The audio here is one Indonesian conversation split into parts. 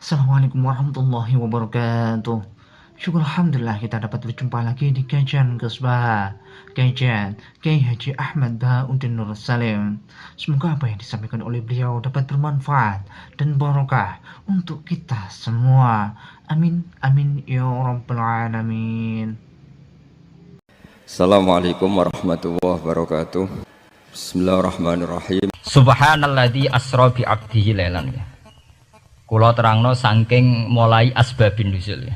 Assalamualaikum warahmatullahi wabarakatuh. Syukur Alhamdulillah kita dapat berjumpa lagi di kajian Ghosbah, kajian Kiai Haji Ahmad Bahauddin Nur Salim. Semoga apa yang disampaikan oleh beliau dapat bermanfaat dan barokah untuk kita semua. Amin, amin ya rabbal alamin. Assalamualaikum warahmatullahi wabarakatuh. Bismillahirrahmanirrahim. Subhanalladzi asra bi 'abdihi lailan. Kula terangno saking mulai asbabun nuzul.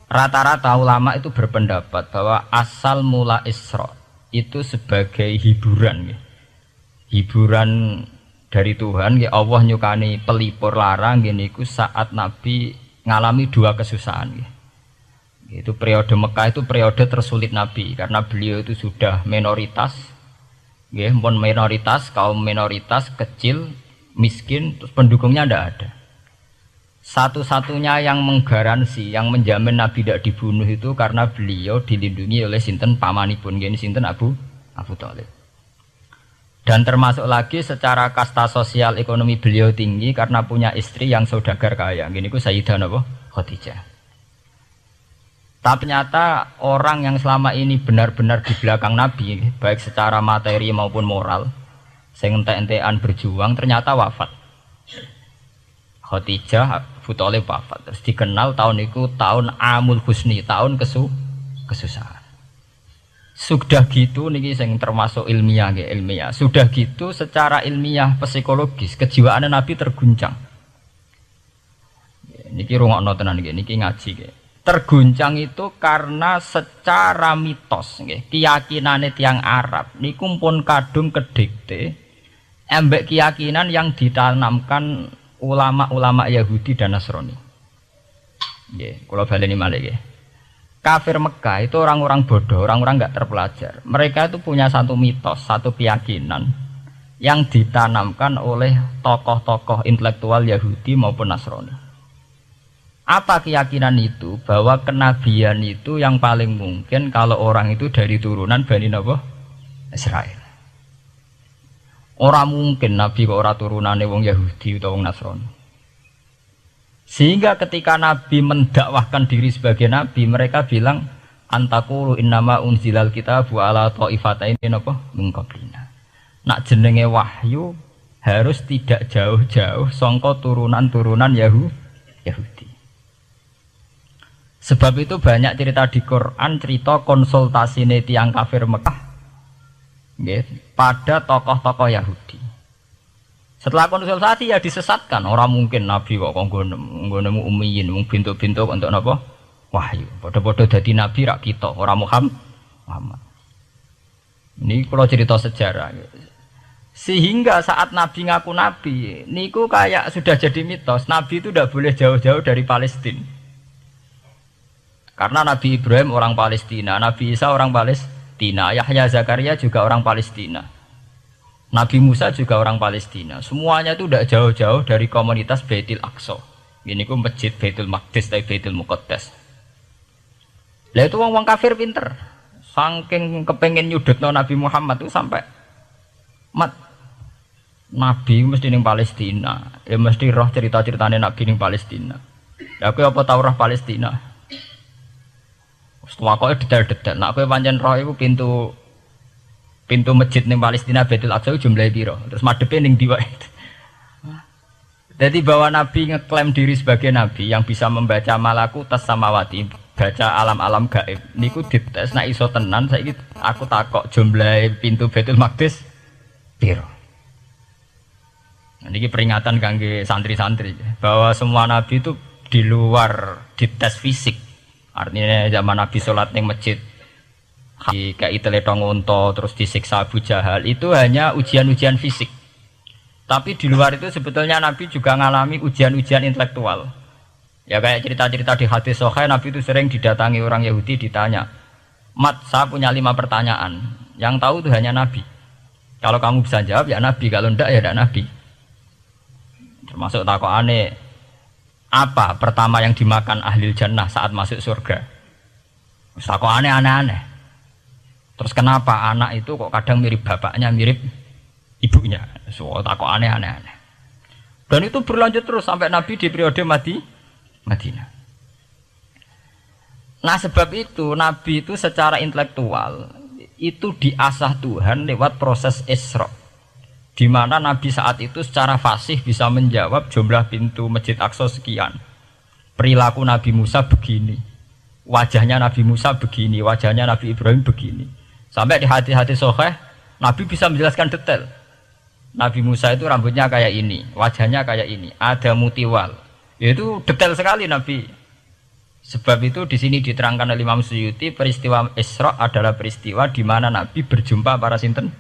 Rata-rata ulama itu berpendapat bahwa asal mula Isra itu sebagai hiburan. Hiburan dari Tuhan, Allah nyukani pelipur larang niku saat Nabi ngalami dua kesusahan. Itu periode Mekah itu periode tersulit Nabi karena beliau itu sudah minoritas. Minoritas, kaum minoritas kecil, miskin, terus pendukungnya tidak ada. Satu-satunya yang menggaransi, yang menjamin Nabi tidak dibunuh itu karena beliau dilindungi oleh sinten pamanipun, gini sinten Abu Thalib. Dan termasuk lagi secara kasta sosial ekonomi beliau tinggi karena punya istri yang saudagar kaya, gini ku Sayyidah Khadijah. Tapi ternyata orang yang selama ini benar-benar di belakang Nabi, baik secara materi maupun moral, sing entek-entekan berjuang ternyata wafat. Khadijah Abu Thalib wafat. Terus dikenal tahun itu tahun Amul Husni, tahun kesusahan. Sudah gitu niki sing termasuk ilmiah. Sudah gitu secara ilmiah psikologis kejiwaan Nabi terguncang. Niki rungokno tenan niki ngaji. Terguncang itu karena secara mitos keyakinane tiang Arab niku pun kadung kedikte embek keyakinan yang ditanamkan ulama-ulama Yahudi dan Nasrani. Nggih, kula baleni malih nggih. Kafir Mekah itu orang-orang bodoh, orang-orang enggak terpelajar. Mereka itu punya satu mitos, satu keyakinan yang ditanamkan oleh tokoh-tokoh intelektual Yahudi maupun Nasrani. Apa keyakinan itu? Bahwa kenabian itu yang paling mungkin kalau orang itu dari turunan Bani Israel. Orang mungkin Nabi kok ora turunane wong Yahudi atau wong Nasrani. Sehingga ketika Nabi mendakwahkan diri sebagai Nabi, mereka bilang antaqulu innama unzilal kitabu ala ta'ifataini min qablina. Nak jenenge wahyu harus tidak jauh-jauh sangka turunan-turunan Yahudi. Sebab itu banyak cerita di Quran, cerita konsultasi tiang kafir Mekah pada tokoh-tokoh Yahudi. Setelah konsultasi ya disesatkan. Orang mungkin Nabi kok nemu ummiyin, bintuk-bintuk untuk apa? Wahyu. Podo-podo dadi Nabi rak kita, orang Muhammad. Ini kalau cerita sejarah. Sehingga saat Nabi ngaku Nabi, niku kayak sudah jadi mitos. Nabi itu tidak boleh jauh-jauh dari Palestina. Karena Nabi Ibrahim orang Palestina, Nabi Isa orang Palestina, Yahya Zakaria juga orang Palestina, Nabi Musa juga orang Palestina. Semuanya itu tidak jauh-jauh dari komunitas Baitul Aqsa. Ini ku masjid Baitul Maqdis atau Baitul Muqaddas. Lah itu wong kafir pinter, saking kepengen nyudutno Nabi Muhammad itu sampai Nabi mesti ning Palestina, ya mesti roh cerita-ceritane Nabi ning Palestina. Lah kowe apa tau roh Palestina? Setelah kau detail-detail, nak kau pancen roh itu pintu masjid ning Palestina Baitul Aqsa jumlahnya piro, terus madhepe ning ndi wae. Jadi bahwa Nabi ngeklaim diri sebagai Nabi yang bisa membaca malakutas samawati, baca alam-alam gaib, niku dites nak iso tenan. Saiki aku takok jumlah pintu Baitul Maqdis piro. Niki peringatan kangge santri-santri bahwa semua Nabi itu di luar dites fisik. Artinya zaman Nabi sholat ning masjid kayak teletong unta terus disiksa Abu Jahal itu hanya ujian-ujian fisik. Tapi di luar itu sebetulnya Nabi juga mengalami ujian-ujian intelektual. Ya kayak cerita-cerita di hadis Sahih, Nabi itu sering didatangi orang Yahudi ditanya, "Mat, saya punya 5 pertanyaan. Yang tahu itu hanya Nabi. Kalau kamu bisa jawab ya Nabi, kalau enggak ya tidak Nabi." Termasuk takokane, apa pertama yang dimakan ahli jannah saat masuk surga? Takok aneh-aneh. Terus kenapa anak itu kok kadang mirip bapaknya, mirip ibunya? So takok aneh-aneh. Dan itu berlanjut terus sampai Nabi di periode Madinah. Nah sebab itu Nabi itu secara intelektual itu diasah Tuhan lewat proses Isra, di mana Nabi saat itu secara fasih bisa menjawab jumlah pintu Masjid Aqsa sekian, perilaku Nabi Musa begini, wajahnya Nabi Musa begini, wajahnya Nabi Ibrahim begini, sampai di hati-hati Sahih Nabi bisa menjelaskan detail. Nabi Musa itu rambutnya kayak ini, wajahnya kayak ini, ada mutiwal, itu detail sekali Nabi. Sebab itu di sini diterangkan oleh Imam Suyuti, peristiwa Isra adalah peristiwa di mana Nabi berjumpa para sinten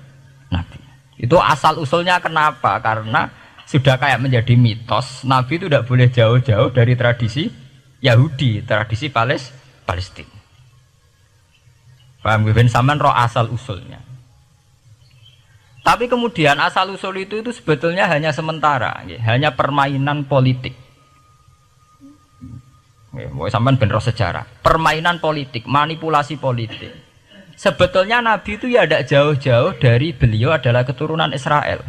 Nabi. Itu asal usulnya kenapa? Karena sudah kayak menjadi mitos, Nabi itu tidak boleh jauh-jauh dari tradisi Yahudi, tradisi Palestina. Paham ben sampean roh asal usulnya. Tapi kemudian asal usul itu sebetulnya hanya sementara, hanya permainan politik. Mau sampean ben roh sejarah, permainan politik, manipulasi politik. Sebetulnya Nabi itu ya tidak jauh-jauh dari beliau adalah keturunan Israel.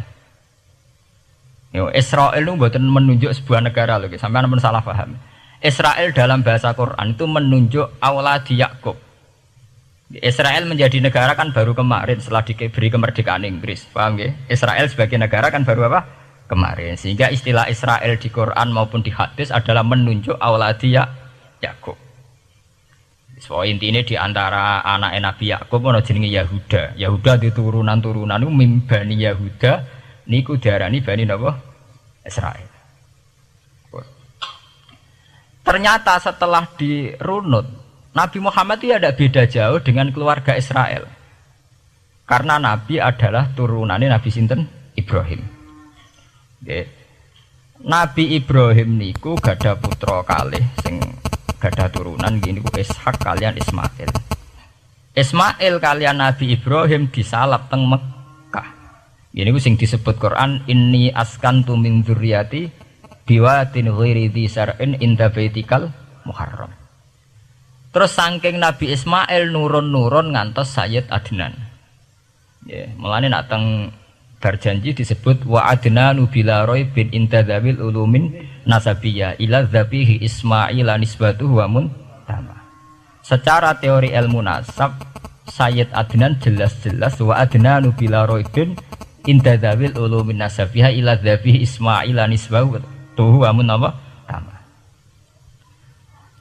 Israel itu bukan menunjuk sebuah negara loh, sampean pun salah paham. Israel dalam bahasa Quran itu menunjuk auladi Yakub. Israel menjadi negara kan baru kemarin setelah diberi kemerdekaan Inggris, paham ya? Israel sebagai negara kan baru apa? Kemarin, sehingga istilah Israel di Quran maupun di hadis adalah menunjuk auladi Yakub. So intinya di antara anak Nabi Yakub ono jenenge Yahuda. Yahuda di turunan-turunan itu mimbani Yahuda niku diarani bani napa? Israel. Ternyata setelah dirunut, Nabi Muhammad itu tidak beda jauh dengan keluarga Israel. Karena Nabi adalah turunannya Nabi sinten? Ibrahim. Okay. Nabi Ibrahim niku gada putra kalih sing gada turunan gini ku Ishak kalian Ismail. Ismail kalian Nabi Ibrahim disalap teng Mekah. Gini ku sing disebut Quran inni askantu min dzurriyyati biwatin ghairi dzi sar'in inda baitikal muharram. Terus saking Nabi Ismail nurun-nurun ngantos Sayyid Adnan. Ya, mulane nak teng berjanji disebut wa adnanu bila bin intadzawil ulumin nasabiyah ila dzabihi Ismail nisbatuhu wa muntama. Secara teori ilmu nasab Sayyid Adnan jelas-jelas wa adnanu bila bin intadzawil ulumin nasabiyah ila dzabihi Ismail nisbatuhu wa muntama.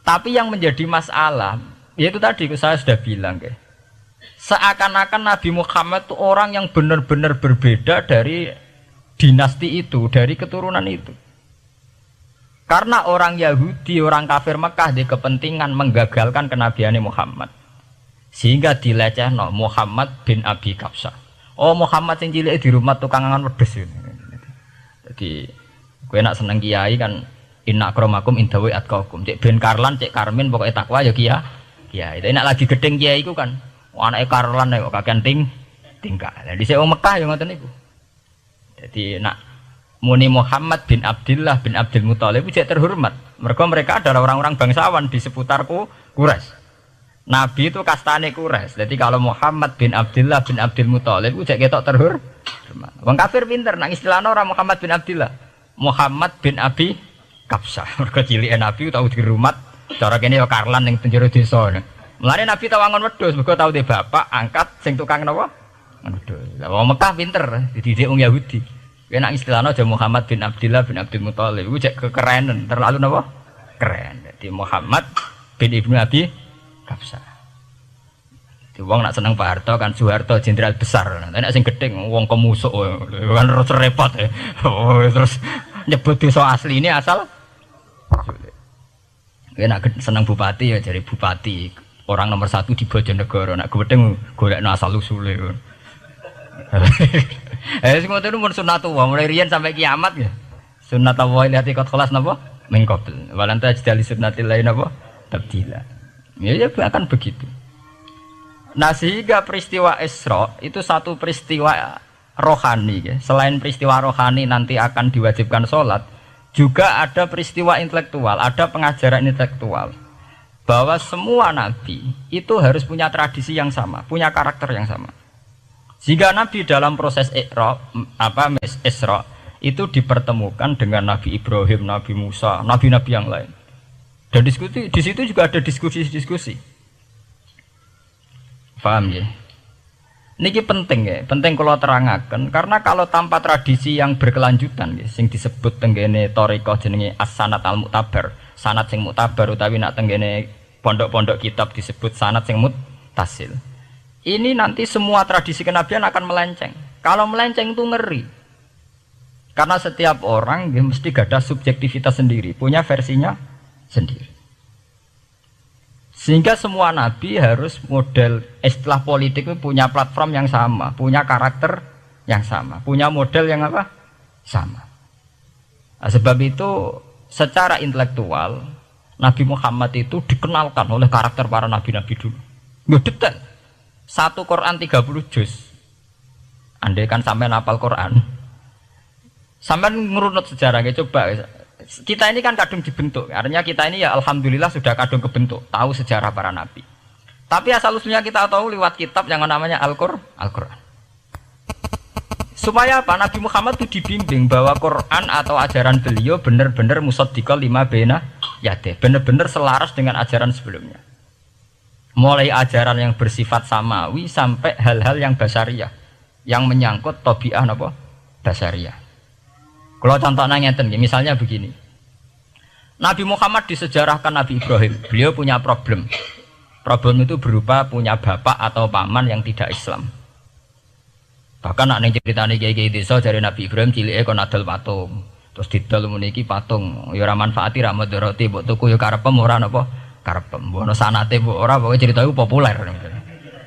Tapi yang menjadi masalah yaitu tadi saya sudah bilang seakan-akan Nabi Muhammad itu orang yang benar-benar berbeda dari dinasti itu, dari keturunan itu. Karena orang Yahudi, orang kafir Mekah di kepentingan menggagalkan kenabian Muhammad. Sehingga dilecehno Muhammad bin Abi Kabsah. Oh Muhammad yang cilik di rumah tukang angan wedhus. Jadi kowe nak seneng kiai kan inna akramakum indawi atqakum. Cek ben Karlan, cek Karmin pokoknya takwa ya kiai. Tapi nak lagi gedeng kiai iku kan anake Karlan kok kakean tingkah. Lah dhisik wong Mekah ya ngoten niku. Jadi nak muni Muhammad bin Abdullah bin Abdul Muthalib cek terhormat. Mereka adalah orang-orang bangsawan di seputar Quraisy. Nabi itu kastane Quraisy. Jadi kalau Muhammad bin Abdullah bin Abdul Muthalib cek ketok terhormat. Wong kafir pinter nang istilahna ora Muhammad bin Abdullah. Muhammad bin Abi Kabsah. Mergo cilike Nabi tau dirumat cara kene ya Karlan ning penjara desa. Mulane Nabi tau angon wedhus, mergo tau de bapak angkat sing tukang napa? Wedhus. Lah wong Mekah pinter, dididik wong Yahudi. Kowe nek istilahna aja Muhammad bin Abdullah bin Abdul Muthalib, iku cek kekerenan, terlalu napa? Keren. Jadi Muhammad bin Ibnu Abi Kabsah. Di wong nak seneng Pak Harto kan Soeharto jenderal besar. Nek sing gedeng wong kemusuk kan repot ya. Terus nyebut desa asli ini asal kowe nak seneng bupati ya jadi bupati. Orang nomor 1 di Bojonegoro, nak gedeng golekno asal usule. Sing ngoten mun sunatullah mulai riyen sampai kiamat ya. Sunatullah lati qad khalas napa? Min qabl. Walan tajdali sunnatil lain napa? Tabdila. Ya akan begitu. Nah sehingga peristiwa Isra itu satu peristiwa rohani ya. Selain peristiwa rohani nanti akan diwajibkan sholat, juga ada peristiwa intelektual, ada pengajaran intelektual. Bahwa semua nabi itu harus punya tradisi yang sama, punya karakter yang sama. Jika nabi dalam proses Isra itu dipertemukan dengan Nabi Ibrahim, Nabi Musa, nabi-nabi yang lain. Dan diskusi di situ juga ada diskusi-diskusi. Paham ya? Niki penting ya, penting kalau terangaken karena kalau tanpa tradisi yang berkelanjutan ya, sing disebut tenggene thariqah jenenge as-sanad al-mu'tabar, sanad sing mu'tabar utawi nak tenggene pondok-pondok kitab disebut sanad sing muttasil. Ini nanti semua tradisi kenabian akan melenceng. Kalau melenceng itu ngeri. Karena setiap orang ya, mesti gada subjektivitas sendiri, punya versinya sendiri. Sehingga semua nabi harus model istilah politik itu punya platform yang sama, punya karakter yang sama, punya model yang apa? Sama. Nah, sebab itu secara intelektual Nabi Muhammad itu dikenalkan oleh karakter para nabi-nabi dulu. Nggak detail. Satu Quran 30 juz. Andai kan sampai hafal Quran. Sampai ngerunut sejarahnya coba. Kita ini kan kadung dibentuk, artinya kita ini ya alhamdulillah sudah kadung kebentuk, tahu sejarah para nabi. Tapi asal usulnya kita tahu lewat kitab yang namanya Al-Quran. Supaya apa? Nabi Muhammad itu dibimbing bahwa Quran atau ajaran beliau benar-benar musaddiqal lima baina yadeh, benar-benar selaras dengan ajaran sebelumnya. Mulai ajaran yang bersifat samawi sampai hal-hal yang basariyah, yang menyangkut tabi'ah apa? Basariyah. Kalau contohnya ngeten, misalnya begini. Nabi Muhammad disejarahkan Nabi Ibrahim. Beliau punya problem. Problem itu berupa punya bapak atau paman yang tidak Islam. Bahkan nak ceritane kiai-kiai desa dari Nabi Ibrahim cilike kon adol patung. Terus didol meniki patung, ya ora manfaati ra madharati, mbok tuku ya karepem ora napa karepem. Mbok ana sanate mbok ora, pokoke cerita itu populer.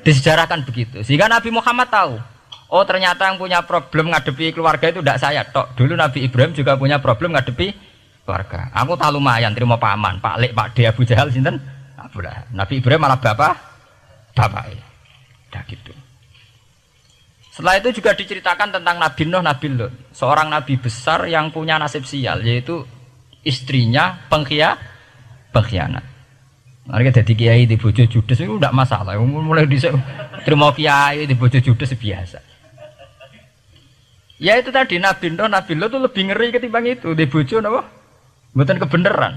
Disejarahkan begitu. Sehingga Nabi Muhammad tahu. Oh ternyata yang punya problem ngadepi keluarga itu tidak saya tok. Dulu Nabi Ibrahim juga punya problem ngadepi keluarga. Aku tak lumayan terima paman, Pak Lek, Pak D, Abu Jahal sinten? Abu Lahab. Nabi Ibrahim malah bapak. Dah gitu. Setelah itu juga diceritakan tentang Nabi Nuh, Nabi Lut, seorang nabi besar yang punya nasib sial, yaitu istrinya pengkhianat. Mereka jadi kiai di bojo judes itu tidak masalah. Mulai terima kiai di bojo judes biasa. Ya itu tadi Nabi Nuh, Nabi Lut itu lebih ngeri ketimbang itu di bojo apa? Bukan kebenaran.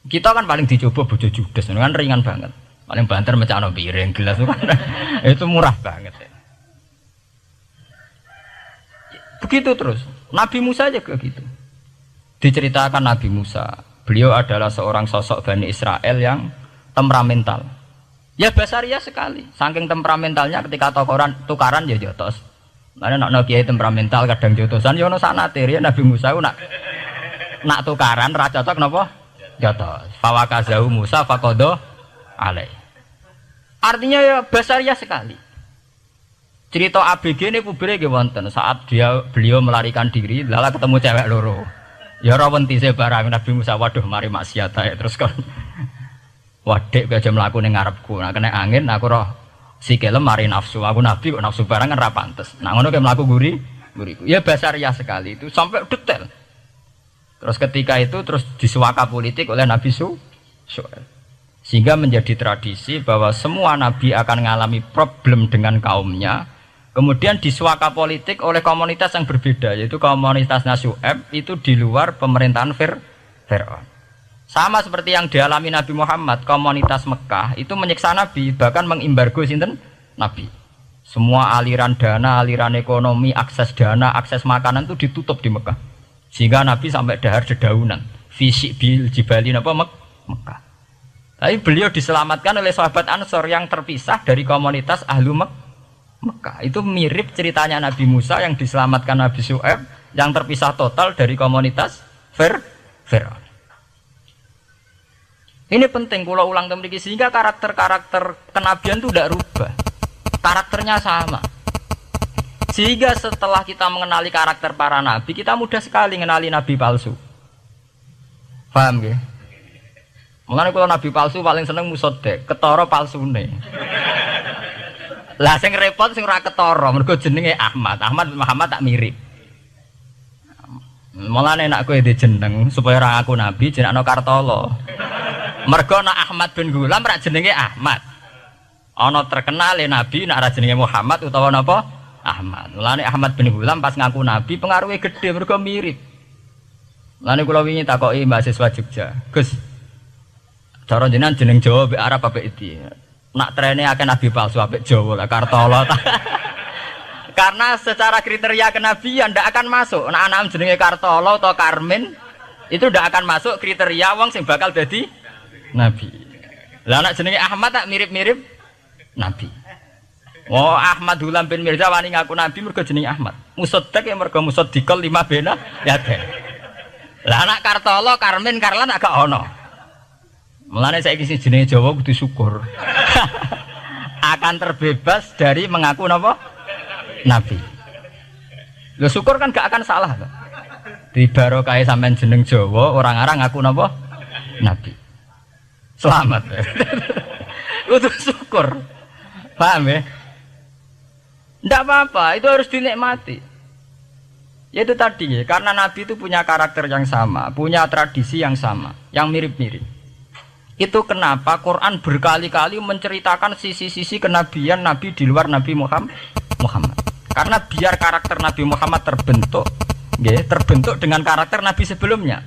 Kita kan paling dicoba bojo judes, kan ringan banget. Paling banter mecano piring gelas itu murah banget. Begitu terus. Nabi Musa juga gitu. Diceritakan Nabi Musa, beliau adalah seorang sosok Bani Israel yang temperamental. Ya basariah sekali. Saking temperamentalnya ketika tukaran ya jotos. Mana nak kiai temperamental kadang jotosan, yono sanate ya Nabi Musa nak tukaran ra cocok napa? Jotos. Fawakazahu Musa faqada alai. Artinya ya basariah sekali. Cerita ABG ini publik ya wonten saat beliau melarikan diri, lala ketemu cewek loro. Ya ora wenti se barang Nabi Musa, waduh mari maksiat ae terus kon. Wadek aja mlaku ning ngarepku. Nah kena angin aku roh sikile mari nafsu. Aku nabi kok nafsu barang kan ra pantes. Nah ngono ke mlaku guriku. Ya basariah sekali itu sampai detail. Terus ketika itu terus disuaka politik oleh Nabi Syuaib. Sehingga menjadi tradisi bahwa semua nabi akan mengalami problem dengan kaumnya. Kemudian disuaka politik oleh komunitas yang berbeda, yaitu komunitas Syuaib itu di luar pemerintahan Fir'aun. Sama seperti yang dialami Nabi Muhammad, komunitas Mekah itu menyiksa Nabi, bahkan mengimbargo sinten Nabi. Semua aliran dana, aliran ekonomi, akses dana, akses makanan itu ditutup di Mekah. Sehingga Nabi sampai dahar dedaunan, fisik bil jibali napa Mekah. Tapi beliau diselamatkan oleh sahabat Ansor yang terpisah dari komunitas Ahlu Mekah. Itu mirip ceritanya Nabi Musa yang diselamatkan Nabi Syuaib yang terpisah total dari komunitas Fir'aun. Ini penting kalau ulang temriki sehingga karakter-karakter kenabian itu tidak rubah. Karakternya sama. Sehingga setelah kita mengenali karakter para nabi, kita mudah sekali mengenali nabi palsu. Paham ya? Mengenai kalau nabi palsu paling seneng musodek, ketara palsune. Lah sing repot sing ora ketara, mergo jenenge Ahmad. Ahmad Muhammad tak mirip. Mulane nek kowe jeneng supaya ora aku nabi jenengno Kartolo. Mergo nek Ahmad bin Gulam rak jenenge Ahmad. Ana terkenal nabi nek ora jenenge Muhammad utawa napa Ahmad. Mulane Ahmad bin Hulam pas ngaku nabi pengaruhnya gede mergo mirip. Mulane kula wingi takoki mahasiswa Jogja. Gus, cara jenengan jeneng Jawa mbek Arab apa iki? Nak trene akeh nabi palsu apik Jawa lah Kartolo. Karena secara kriteria kenabian ndak akan masuk. Nak anak jenenge Kartolo atau Karmin itu ndak akan masuk kriteria wong sing bakal dadi nabi. Lah anak jenenge Ahmad tak mirip-mirip nabi. Oh Ahmad Hulam bin Mirza wani ngaku nabi mergo jenenge Ahmad. Musaddiq ya mergo musaddiqal lima bena ya teh. Lah anak Kartolo, Karmin, Karlan agak ono. Mulane saiki sing jenenge Jawa kudu syukur. Akan terbebas dari mengaku napa? Nabi. Lho syukur kan gak akan salah to. Di barokah sampean jeneng Jawa orang-orang ngaku napa? Nabi. Selamat. Kudu syukur. Paham ya? Tidak apa-apa, itu harus dinikmati. Ya itu tadi ya, karena Nabi itu punya karakter yang sama, punya tradisi yang sama, yang mirip-mirip. Itu kenapa Quran berkali-kali menceritakan sisi-sisi kenabian Nabi di luar Nabi Muhammad. Karena biar karakter Nabi Muhammad terbentuk, ya, terbentuk dengan karakter Nabi sebelumnya.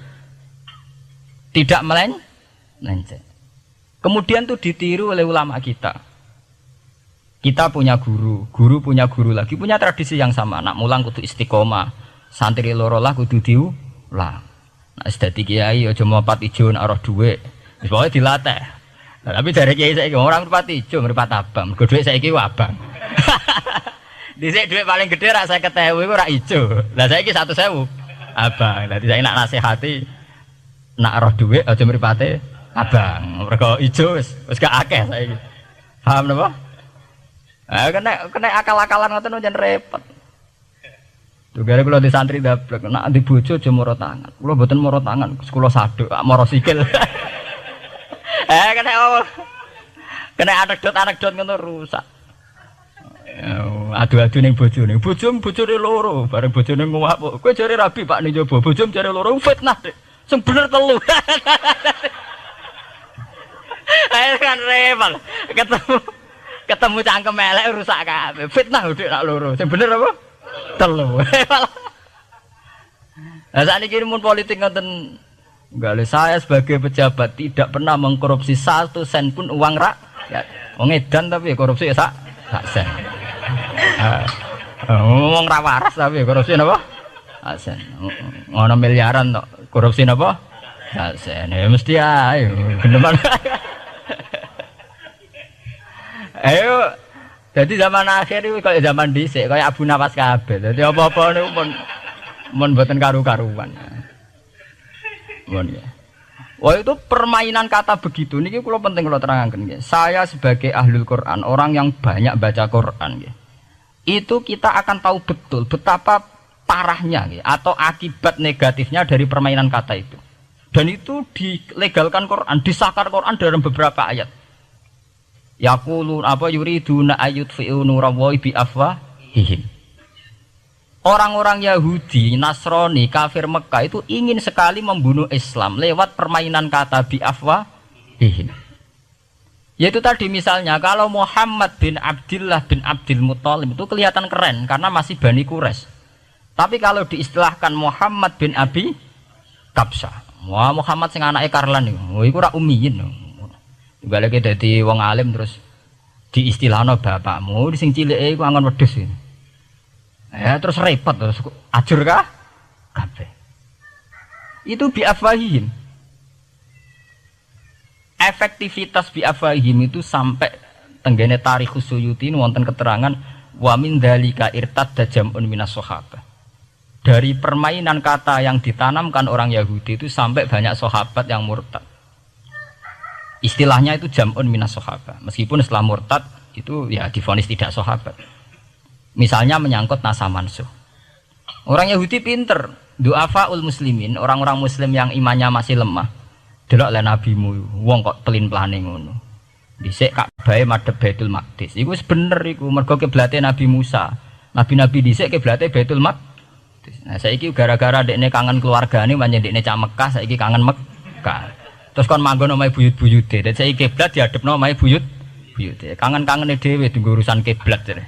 Tidak melenceng. Kemudian itu ditiru oleh ulama kita. Kita punya guru punya guru lagi, punya tradisi yang sama. Nak mulang kudu istiqomah, santri loro lah kudu diulang. Nak sedati kiai aja mripat ijo nak roh dhuwit. Wis pokoke dilatih. Nah, tapi dari kiai saiki orang mripat ijo, mripat abang. Mergo dhuwit saiki abang. Dhisik dhuwit paling gedhe rak 50.000 iku rak ijo. Lah saiki 100.000 abang. Dadi saiki nak nasihati nak roh dhuwit aja mripate abang. Mergo ijo wis gak akeh saiki. Paham napa? Kena akal-akalan ngoten jan repot. Tuh gara kula di santri dablek, nek di bojo aja moro tangan. Kula mboten moro tangan, kula saduk, moro sikil. Kena anekdot ngono rusak. Adu-adu ning bojone. Bojone loro, bareng bojone nguwak. Kowe jare rabi Pak ning jaba, bojom jare loro fitnah, Dik. Sing bener telu. Ayo kan repot. Ketemu cangkem elek rusak kabeh. Fitnah udah nak loro. Sing bener apa? Telu. Lah sakniki mun politik ngoten enggak, saya sebagai pejabat tidak pernah mengkorupsi 1 sen pun uang rakyat. Wong edan tapi korupsi ya sak sen. Wong ra waras tapi korupsi napa? Sak sen. Ngono miliaran tok. Korupsi napa? Sak sen. Ya mesti ae. Geneman. Ayo, jadi zaman akhir itu kayak zaman dhisik, kayak Abu Nawas kabeh. Jadi apa-apa niku mun mboten karu-karuan. Mun ya. Wah itu permainan kata begitu niki kula penting kula terangaken nggih. Saya sebagai ahlul Quran, orang yang banyak baca Quran nggih. Itu kita akan tahu betul betapa parahnya nggih atau akibat negatifnya dari permainan kata itu. Dan itu dilegalkan Quran, disahkan Quran dalam beberapa ayat. Yaqulun apa yuriduna ayutfi'u nurallahi bi afwahihim. Orang-orang Yahudi, Nasrani, kafir Mekah itu ingin sekali membunuh Islam lewat permainan kata bi afwahihim. Yaitu tadi misalnya kalau Muhammad bin Abdullah bin Abdul Muthalib itu kelihatan keren karena masih Bani Quraisy. Tapi kalau diistilahkan Muhammad bin Abi Kabsah, wah Muhammad sing anake Karlan iku ora ummiyin. Balik dadi wong alim terus diistilahno bapakmu sing cilike iku angon wedhus. Ya terus repot terus ajur kah? Kabeh. Itu bi afwahihim. Efektivitas bi afwahihim itu sampai tenggene Tarikh Suyuti wonten keterangan wa min dzalika irtadda jam'un minas sahabah. Dari permainan kata yang ditanamkan orang Yahudi itu sampai banyak sahabat yang murtad. Istilahnya itu jam'un minas sahabah. Meskipun setelah murtad itu ya divonis tidak sahabat. Misalnya menyangkut nasa mansuh. Orang Yahudi pinter, du'afaul muslimin, orang-orang muslim yang imannya masih lemah. Delok le nabimu, wong kok pelin-pelane ngono. Dhisik Ka'bah madhep Baitul Maqdis. Iku wis bener iku, mergo kiblate Nabi Musa. Nabi-nabi dhisik kiblate Baitul Maqdis. Nah, saiki gara-gara dekne kangen keluargane manjen dekne cak Mekah, saiki kangen Mekah. Terus kon manggon omahe buyut-buyute. Dadi saiki kiblat diadepno omahe buyut-buyute. Kangen-kangene dhewe tunggu urusan kiblat jare.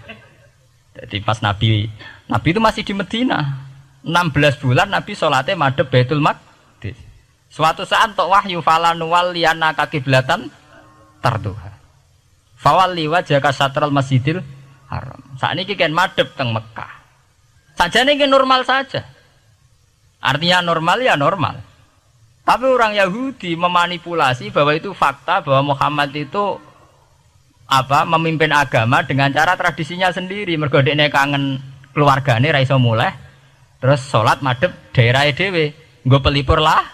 Jadi pas Nabi itu masih di Medina. 16 bulan Nabi sholatnya madhep Baitul Maqdis. Suatu saat tok wahyu falanu walliyana kiblatan tarduha. Fawalli wajhaka syatral Masjidil Haram. Sakniki kan madhep teng Mekah. Sajane iki normal saja. Artinya normal ya normal. Tapi orang Yahudi memanipulasi bahwa itu fakta bahwa Muhammad itu memimpin agama dengan cara tradisinya sendiri. Mergo dekne kangen keluargane ra iso muleh. Terus sholat madhep daerah dhewe, nggo pelipur lar.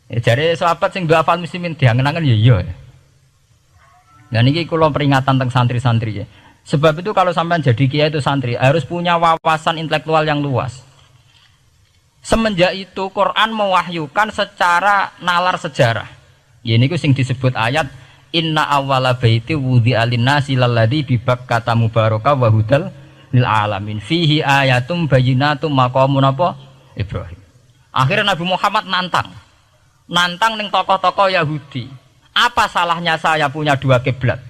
Ya jare sahabat sing do hafal muslimin diangen-angen ya iya. Nah niki kula peringatan tentang santri-santri ya. Sebab itu kalau sampean jadi kiai itu santri harus punya wawasan intelektual yang luas. Semenjak itu Quran mewahyukan secara nalar sejarah. Ya niku sing disebut ayat inna awwala baiti wudi'a lin-nasi lalladzi bi Bakkah mubarakah wa hudal lil alamin fihi ayatum bayyinatum maqamun apa Ibrahim. Akhirnya Nabi Muhammad nantang ning tokoh-tokoh Yahudi. Apa salahnya saya punya dua kiblat?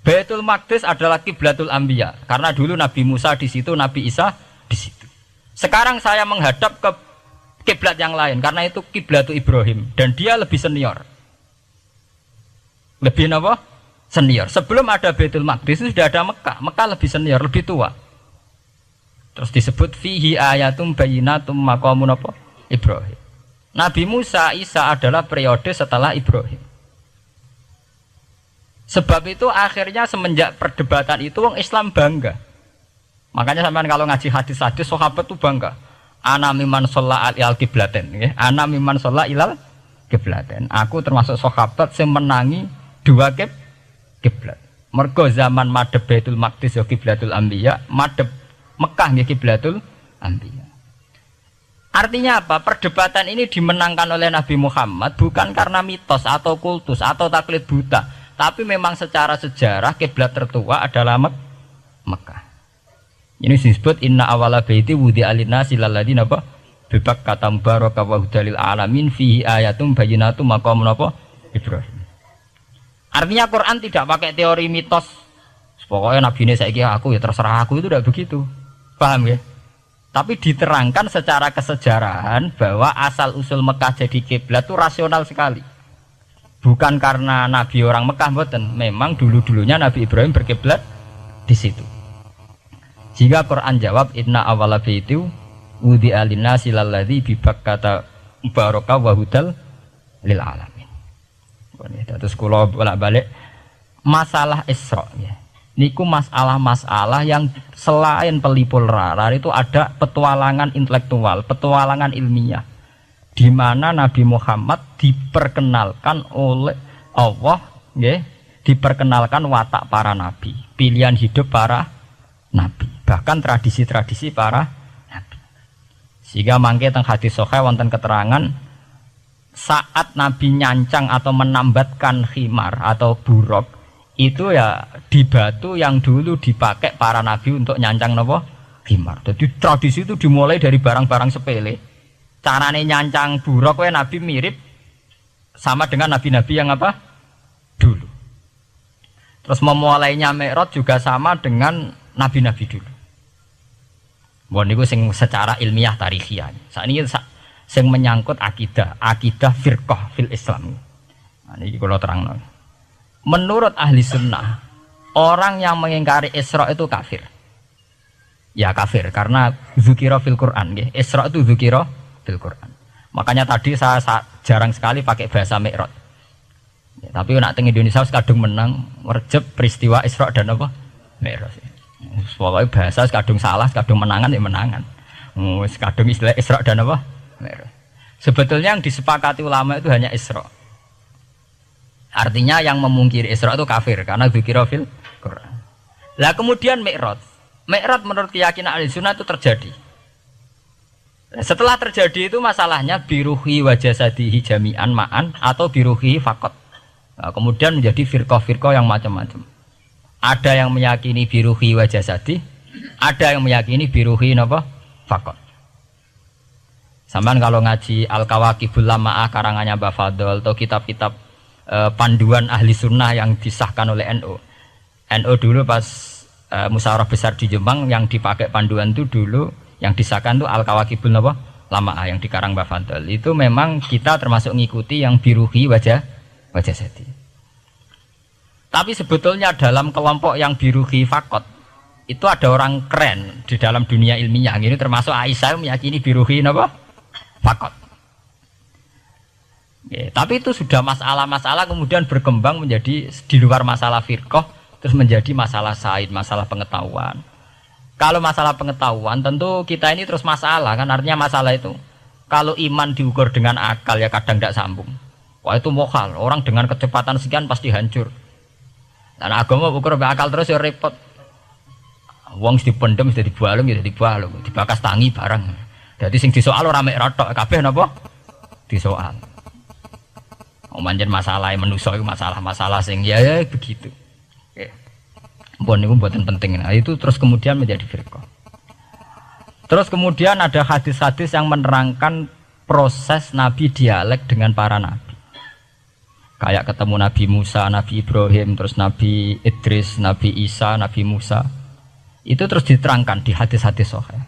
Baitul Maqdis adalah kiblatul anbiya karena dulu Nabi Musa di situ, Nabi Isa di situ. Sekarang saya menghadap ke kiblat yang lain karena itu kiblatul Ibrahim dan dia lebih senior. Lebih apa? Senior. Sebelum ada Baitul Maqdis itu sudah ada Mekah. Mekah lebih senior, lebih tua. Terus disebut fihi ayatum bayyinatum maqamun apa? Ibrahim. Nabi Musa, Isa adalah periode setelah Ibrahim. Sebab itu akhirnya semenjak perdebatan itu orang Islam bangga. Makanya sampean kalau ngaji hadis-hadis sahabat itu bangga. Ana mimman shalla al qiblaten, nggih. Ana mimman shalla ilal qiblaten. Aku termasuk sahabat yang menangi dua kiblat. Mergo zaman madhep Baitul Maqdis ya kiblatul anbiya, madhep Mekah nggih kiblatul anbiya. Artinya apa? Perdebatan ini dimenangkan oleh Nabi Muhammad bukan karena mitos atau kultus atau taklid buta, tapi memang secara sejarah kiblat tertua adalah Mekah. Ini disebut inna awwala baiti wudi'a lin-nasi lalladzi napa bi Bakkah mubarakah wa hudalil alamin fihi ayatum bayyinatum maqamun apa Ibrahim. Artinya Quran tidak pakai teori mitos. Pokoknya Nabi ini saiki aku ya terserah aku, itu tidak begitu. Paham ya? Tapi diterangkan secara kesejarahan bahwa asal usul Mekah jadi kiblat itu rasional sekali. Bukan karena Nabi orang Mekah mboten, memang dulu-dulunya Nabi Ibrahim berkiblat di situ. Jika Quran jawab inna awwala baiti wudi'a lin-nasi lalladzi bi Bakkah mubarakah wa hudal lil alamin. Terus kula bolak-balik masalah Isra ya. Niku masalah-masalah yang selain pelipur lar itu ada petualangan intelektual, petualangan ilmiah di mana Nabi Muhammad diperkenalkan oleh Allah ya, diperkenalkan watak para nabi, pilihan hidup para nabi, bahkan tradisi-tradisi para nabi. Sehingga mangke teng hadis sahih wonten keterangan saat Nabi nyancang atau menambatkan khimar atau buruk itu ya di batu yang dulu dipakai para nabi untuk nyancang nopo khimar. Jadi tradisi itu dimulai dari barang-barang sepele. Carane nyancang buruk we nabi mirip sama dengan nabi-nabi yang apa? Dulu. Terus memulainya Mi'raj juga sama dengan nabi-nabi dulu. Bon niku sing secara ilmiah tarikhiyah. Sakniki sing menyangkut akidah firqah fil Islam. Nah, ini kalau terang. Menurut ahli sunnah, orang yang mengingkari Isra itu kafir. Ya kafir karena dzukira fil Quran. Ya. Isra itu dzukira fil Quran. Makanya tadi saya jarang sekali pakai bahasa Mi'raj. Ya, tapi nak teng Indonesia kadung menang merjep peristiwa Isra dan apa Mi'raj. Pokoknya bahasa kadung salah, kadung menangan ya menangan. Kadung istilah Isra dan apa? Sebetulnya yang disepakati ulama itu hanya Isra. Artinya yang memungkiri Isra itu kafir karena dzikra fil Quran. Lah kemudian Mi'raj. Mi'raj menurut keyakinan ahli sunnah itu terjadi. Setelah terjadi itu masalahnya biruhi wa jasadihi jami'an ma'an atau biruhi faqat. Nah, kemudian menjadi firqah-firqah yang macam-macam. Ada yang meyakini biruhi wa jasadi, ada yang meyakini biruhi napa faqat. Sampeyan kalau ngaji Al-Kawakibul Lama'ah karangannya Mbah Fadl atau kitab-kitab panduan ahli sunnah yang disahkan oleh NU. NU dulu pas musyawarah besar di Jombang yang dipakai panduan itu dulu yang disahkan tuh Al-Kawakibul napa? Lama yang dikarang Mbah Fadl. Itu memang kita termasuk ngikuti yang biruhi wajah seti. Tapi sebetulnya dalam kelompok yang biruhi fakot itu ada orang keren di dalam dunia ilmiah. Ini termasuk Aisyah meyakini biruhi napa? Fakot. Oke, tapi itu sudah masalah-masalah kemudian berkembang menjadi di luar masalah firqah, terus menjadi masalah said, masalah pengetahuan. Kalau masalah pengetahuan tentu kita ini terus masalah kan, artinya masalah itu kalau iman diukur dengan akal ya kadang tidak sambung. Wah itu mokal, orang dengan kecepatan sekian pasti hancur. Dan agama ukur akal terus ya repot. Wong dipendem sudah dibalung ya dibalung, dibakas tangi barang. Jadi sing disoal ora mek rotok kabeh napa? Disoal. Manjen masalah manusia itu masalah-masalah sing ya begitu. Oke. Mbon niku mboten penting. Nah, itu terus kemudian menjadi firqah. Terus kemudian ada hadis-hadis yang menerangkan proses Nabi dialek dengan para nabi. Kayak ketemu Nabi Musa, Nabi Ibrahim, terus Nabi Idris, Nabi Isa, Nabi Musa. Itu terus diterangkan di hadis-hadis sahih.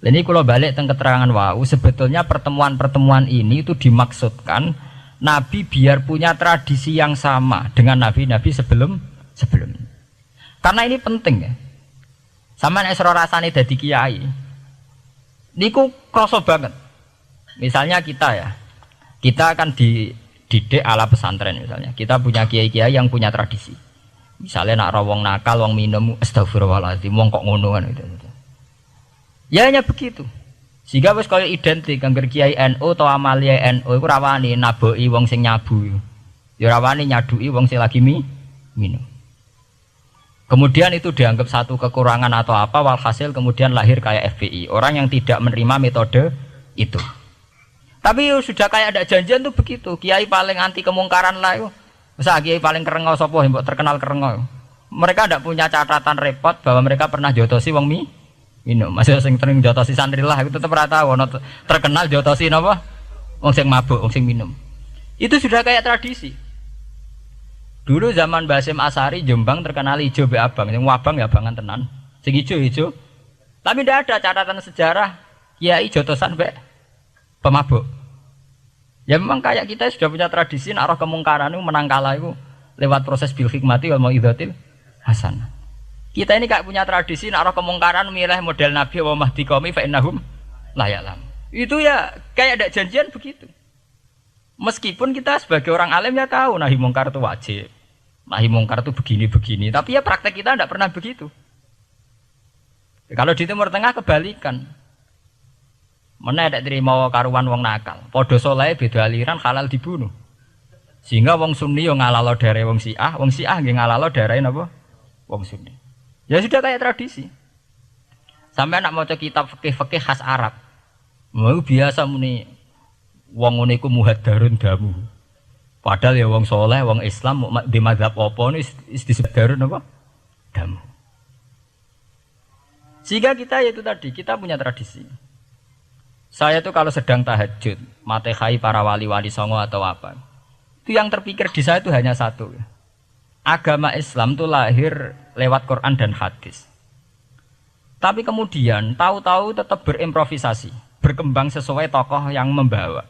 Ini kalau balik tentang keterangan wau, sebetulnya pertemuan-pertemuan ini itu dimaksudkan Nabi biar punya tradisi yang sama dengan nabi-nabi sebelumnya. Karena ini penting ya. Sama nek sira rasane dadi kiai. Niku kroso banget. Misalnya kita ya. Kita akan dididik ala pesantren misalnya. Kita punya kiai-kiai yang punya tradisi. Misalnya nak rawong nakal, wong minum astagfirullahaladzim, wong kok ngono kan gitu. Ya hanya begitu. Sehingga wis kaya identik angger kiai NU atau amalia NU iku rawani naboki wong sing nyabu. Ya rawani nyaduki wong sing lagi minum. Kemudian itu dianggap satu kekurangan atau apa, walhasil kemudian lahir kayak FPI. Orang yang tidak menerima metode itu. Tapi sudah kayak ada janjian tuh begitu. Kiai paling anti kemungkaran lah itu. Masa kiai paling kerengau sapa mbok terkenal kerengau. Mereka tidak punya catatan repot bahwa mereka pernah jotosi wong minum. Masih sing sering jotosi santri lah itu tetep ora tau ono terkenal jotosi napa? Wong sing mabuk, wong sing minum. Itu sudah kayak tradisi. Dulu zaman Basim Asari Jombang terkenal ijo be abang, yang wabang ya abangan tenan. Sing ijo. Tapi tidak ada catatan sejarah kiai jotosan be pemabuk. Ya memang kayak kita sudah punya tradisi nak roh kemungkaran itu menang kalah itu lewat proses bil hikmati wal mau'izatil hasanah. Kita ini kayak punya tradisi nak roh kemungkaran milih model Nabi wa mahdi qaumi fa innahum la ya'lam. Itu ya kayak ada janjian begitu. Meskipun kita sebagai orang alim ya tahu nahi mungkar itu wajib. Nahi mungkar itu begini-begini, tapi ya praktek kita tidak pernah begitu. Kalau di Timur Tengah kebalikan. Mana ada terima karuan wong nakal. Podo soleh beda aliran halal dibunuh. Sehingga wong Sunni yo ngalalo darah wong Syiah nggih ngalalo darah napa? Wong Sunni. Ya sudah kayak tradisi. Sampai nak maca kitab fikih-fikih khas Arab. Mau biasa muni wong ngene iku muhaddarun damu. Padahal ya wong soleh, wong Islam di mazhab apa ini disebut darun apa? Damu. Sehingga kita itu tadi kita punya tradisi. Saya tuh kalau sedang tahajud, matehai para wali-wali songo atau apa, itu yang terpikir di saya itu hanya satu. Agama Islam itu lahir lewat Quran dan hadis. Tapi kemudian tahu-tahu tetap berimprovisasi, berkembang sesuai tokoh yang membawa.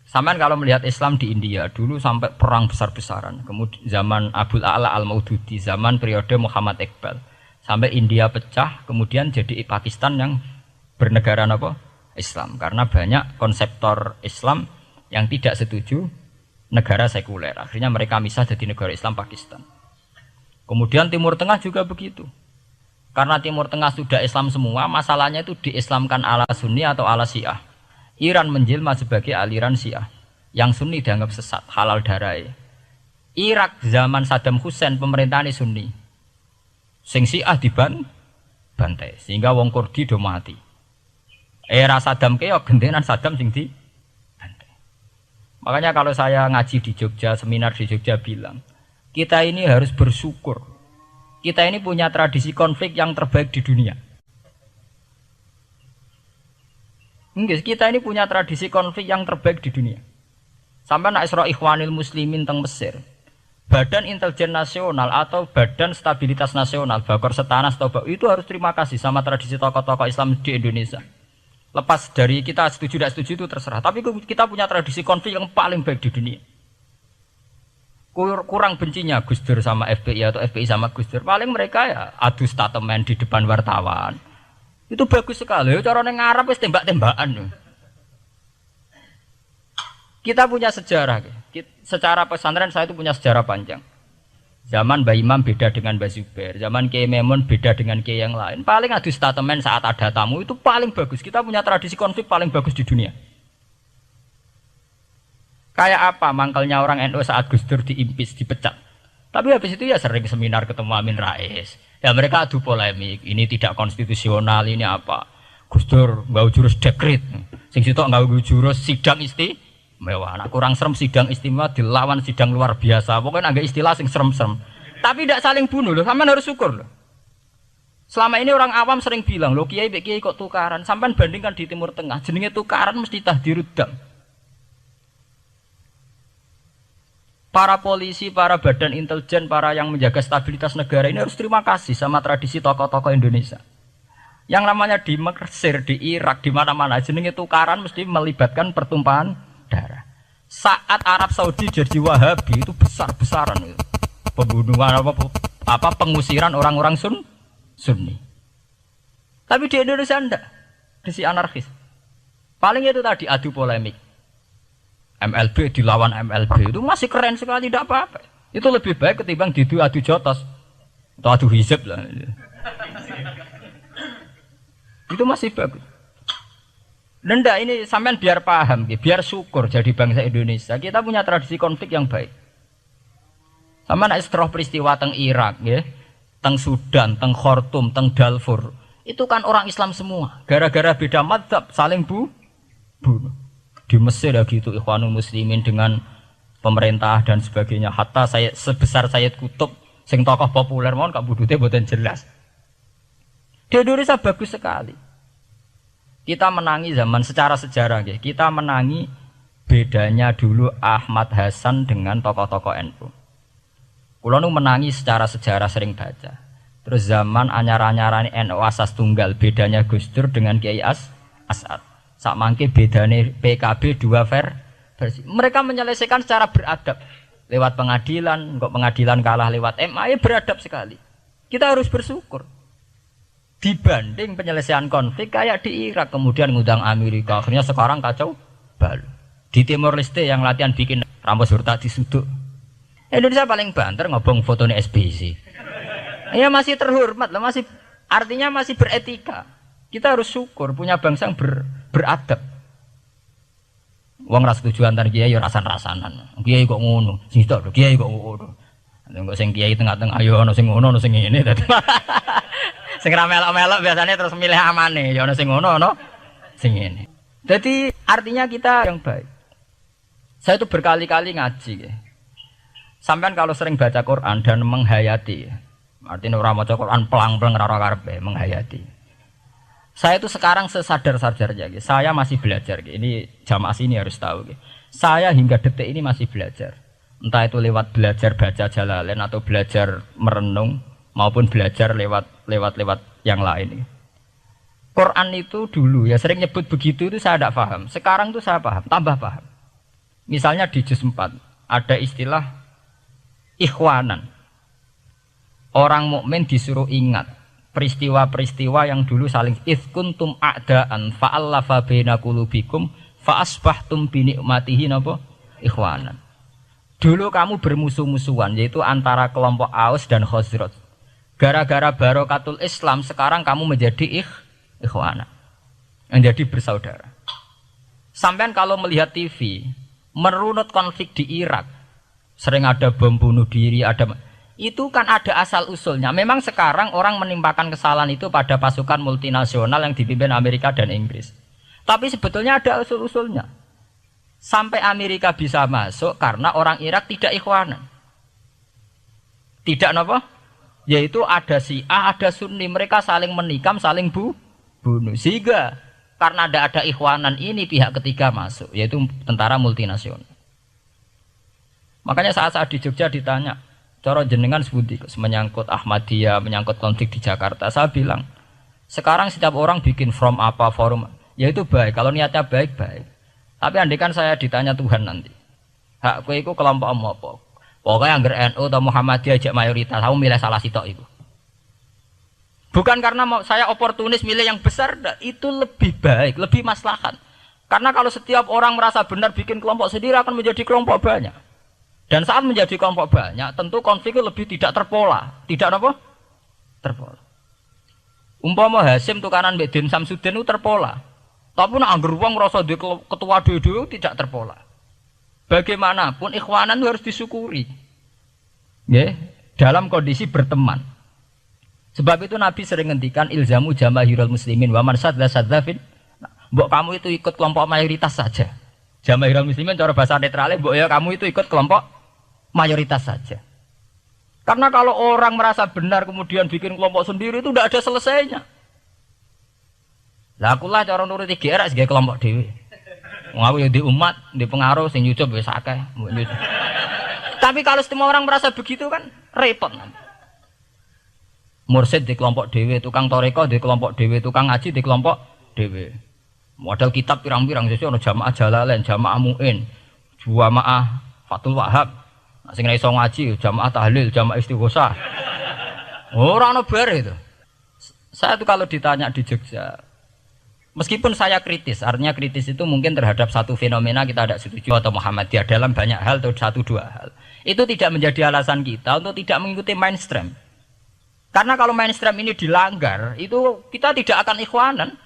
Samaan kalau melihat Islam di India dulu sampai perang besar-besaran, kemudian zaman Abul A'la Al-Maududi, zaman periode Muhammad Iqbal, sampai India pecah, kemudian jadi Pakistan yang bernegara apa? Islam, karena banyak konseptor Islam yang tidak setuju negara sekuler. Akhirnya mereka misah jadi negara Islam Pakistan. Kemudian Timur Tengah juga begitu. Karena Timur Tengah sudah Islam semua, masalahnya itu diislamkan ala Sunni atau ala Syiah. Iran menjelma sebagai aliran Syiah. Yang Sunni dianggap sesat, halal darai. Irak zaman Saddam Hussein pemerintahan Sunni. Sing Syiah dibantai, sehingga wong Kurdi do mati. Era Saddam keok gentenan Saddam sing di bantai. Makanya kalau saya ngaji di Jogja, seminar di Jogja bilang, kita ini harus bersyukur. Kita ini punya tradisi konflik yang terbaik di dunia. Enggak, kita ini punya tradisi konflik yang terbaik di dunia. Sampai nak Isra Ikhwanil Muslimin teng Mesir. Badan Intelijen Nasional atau Badan Stabilitas Nasional, Bakor Setanas atau itu harus terima kasih sama tradisi tokoh-tokoh Islam di Indonesia. Lepas dari kita setuju tidak setuju itu terserah. Tapi kita punya tradisi konflik yang paling baik di dunia. Kurang bencinya Gus Dur sama FPI atau FPI sama Gus Dur. Paling mereka ya adu statement di depan wartawan. Itu bagus sekali. Cara nang Arab wis tembak-tembakan. Kita punya sejarah. Secara pesantren saya itu punya sejarah panjang. Zaman Mbah Imam beda dengan Mbah Zubair, zaman Kiai Memun beda dengan Kiai yang lain. Paling adu statement saat ada tamu itu paling bagus. Kita punya tradisi konflik paling bagus di dunia. Kayak apa mangkalnya orang NU saat Gus Dur diimpis, dipecat. Tapi habis itu ya sering seminar ketemu Amin Rais. Ya mereka adu polemik, ini tidak konstitusional, ini apa. Gus Dur nggak jurus dekret. Sing sitok nggak jurus sidang mewah, anak kurang serem sidang istimewa dilawan sidang luar biasa. Pokoknya agak istilah sing serem-serem. Tapi tidak saling bunuh loh, sampean harus syukur loh. Selama ini orang awam sering bilang, loh kiai kok tukaran. Sampean bandingkan di Timur Tengah, jenenge tukaran mesti tahdirudam. Para polisi, para badan intelijen, para yang menjaga stabilitas negara ini harus terima kasih sama tradisi tokoh-tokoh Indonesia. Yang namanya di Mesir, di Irak, di mana-mana jenenge tukaran mesti melibatkan pertumpahan darah. Saat Arab Saudi jadi Wahabi itu besar-besaran itu. Pembunuhan apa pengusiran orang-orang Sunni. Tapi di Indonesia enggak. Desi anarkis. Paling itu tadi adu polemik. MLB dilawan MLB itu masih keren sekali, tidak apa-apa. Itu lebih baik ketimbang adu jotos atau adu hizib lah. Itu masih bagus. Nenda ini sampean biar paham, biar syukur jadi bangsa Indonesia. Kita punya tradisi konflik yang baik. Sama nak setelah peristiwa teng Irak, ya, teng Sudan, teng Khartoum, teng Darfur, itu kan orang Islam semua. Gara-gara beda madzhab saling bunuh. Di Mesir ya gitu, Ikhwanul Muslimin dengan pemerintah dan sebagainya. Hatta saya sebesar Sayyid Qutb, sing tokoh populer mohon kak budutnya buatan jelas. Di Indonesia bagus sekali. Kita menangi zaman secara sejarah, ya. Kita menangi bedanya dulu Ahmad Hasan dengan tokoh-tokoh NU. Kulo nu menangi secara sejarah sering baca. Terus zaman anyar-anyarane NU asas tunggal, bedanya Gus Dur dengan Kiai As'ad. Sak mangke bedane PKB dua versi. Mereka menyelesaikan secara beradab. Lewat pengadilan, kok pengadilan kalah lewat MA, ya beradab sekali. Kita harus bersyukur. Dibanding penyelesaian konflik kayak di Irak, kemudian ngundang Amerika, akhirnya sekarang kacau balau. Di Timor Leste yang latihan bikin Ramos Hurta disuduk. Indonesia paling banter ngobong fotonya SBC. Ya masih terhormat lah, masih artinya masih beretika. Kita harus syukur punya bangsa yang beradab. Wong ras tujuan antar kiai ya rasan-rasanan. Kiai kok ngono, sing tok kiai kok ngono. Engko sing kiai tengah-tengah ayo ono sing ngono ono sing ngene dadi. Sing ra melok-melok biasanya terus milih amane, ya ono sing ngono ono sing ngene. Jadi artinya kita yang baik. Saya itu berkali-kali ngaji ya. Sampean kalau sering baca Quran dan menghayati, artinya ora maca Quran pelang-pelang ora karepe, menghayati. Saya itu sekarang sesadar-sadarnya, saya masih belajar. Ini jamaah sini harus tahu. Saya hingga detik ini masih belajar. Entah itu lewat belajar baca Jalalain atau belajar merenung maupun belajar lewat yang lain. Quran itu dulu ya sering nyebut begitu itu saya tidak paham. Sekarang itu saya paham, tambah paham. Misalnya di juz 4 ada istilah ikhwanan. Orang mukmin disuruh ingat peristiwa-peristiwa yang dulu saling kuntum a'daan fa'allafa baina qulubikum fa asbahtum bi ni'matihi napa ikhwanan. Dulu kamu bermusuh-musuhan yaitu antara kelompok Aus dan Khazraj. Gara-gara barokatul Islam sekarang kamu menjadi ikhwanan. Menjadi bersaudara. Sampean kalau melihat TV merunut konflik di Irak, sering ada bom bunuh diri, itu kan ada asal usulnya. Memang sekarang orang menimpakan kesalahan itu pada pasukan multinasional yang dipimpin Amerika dan Inggris. Tapi sebetulnya ada usul-usulnya. Sampai Amerika bisa masuk karena orang Irak tidak ikhwanan. Tidak apa? Yaitu ada Syiah, ada Sunni. Mereka saling menikam, saling bunuh. Sehingga karena ada ikhwanan ini pihak ketiga masuk, yaitu tentara multinasional. Makanya saat-saat di Jogja ditanya, cara jenengan sebuti menyangkut Ahmadiyah, menyangkut konflik di Jakarta, saya bilang, sekarang setiap orang bikin from apa forum, ya itu baik. Kalau niatnya baik. Tapi andaikan saya ditanya Tuhan nanti, hak kowe iku kelompok apa? Pokoknya angger NU atau Muhammadiyah ajak mayoritas, aku milih salah sitok itu. Bukan karena saya oportunis milih yang besar, itu lebih baik, lebih maslahat. Karena kalau setiap orang merasa benar bikin kelompok sendiri akan menjadi kelompok banyak. Dan saat menjadi kelompok banyak, tentu konfliknya lebih tidak terpola. Tidak apa? Terpola. Umpama Hasim tukaran Mbak Din Samsudin itu terpola. Tapi nak angger wong merasa dia ketua dhewe tidak terpola. Bagaimanapun ikhwanan itu harus disyukuri. Ya, dalam kondisi berteman. Sebab itu Nabi sering ngendikan ilzamu jamaahirul muslimin wa man sadza sadzafin. Mbok kamu itu ikut kelompok mayoritas saja. Jamaahirul muslimin cara bahasa netralnya mbok ya kamu itu ikut kelompok mayoritas saja. Karena kalau orang merasa benar kemudian bikin kelompok sendiri itu tidak ada selesainya. Lah akulah cara nuruti GR sebagai kelompok dhewe. Wong aku ya di umat, di pengaruh sing nyucup wis akeh. Tapi kalau semua orang merasa begitu kan repot nanti. Mursid di kelompok dewe, tukang toreko di kelompok dewe, tukang ngaji di kelompok dewe. Modal kitab pirang-pirang sesuk ana jamaah Jalalain, jamaah Muin, jamaah Fathul Wahab. Nah, sing iso ngaji jamaah tahlil, jamaah istighosah. Ora ono bar itu. Saya tuh kalau ditanya di Jogja, meskipun saya kritis, artinya kritis itu mungkin terhadap satu fenomena kita tidak setuju atau Muhammadiyah dalam banyak hal atau satu dua hal. Itu tidak menjadi alasan kita untuk tidak mengikuti mainstream. Karena kalau mainstream ini dilanggar, itu kita tidak akan ikhwanan.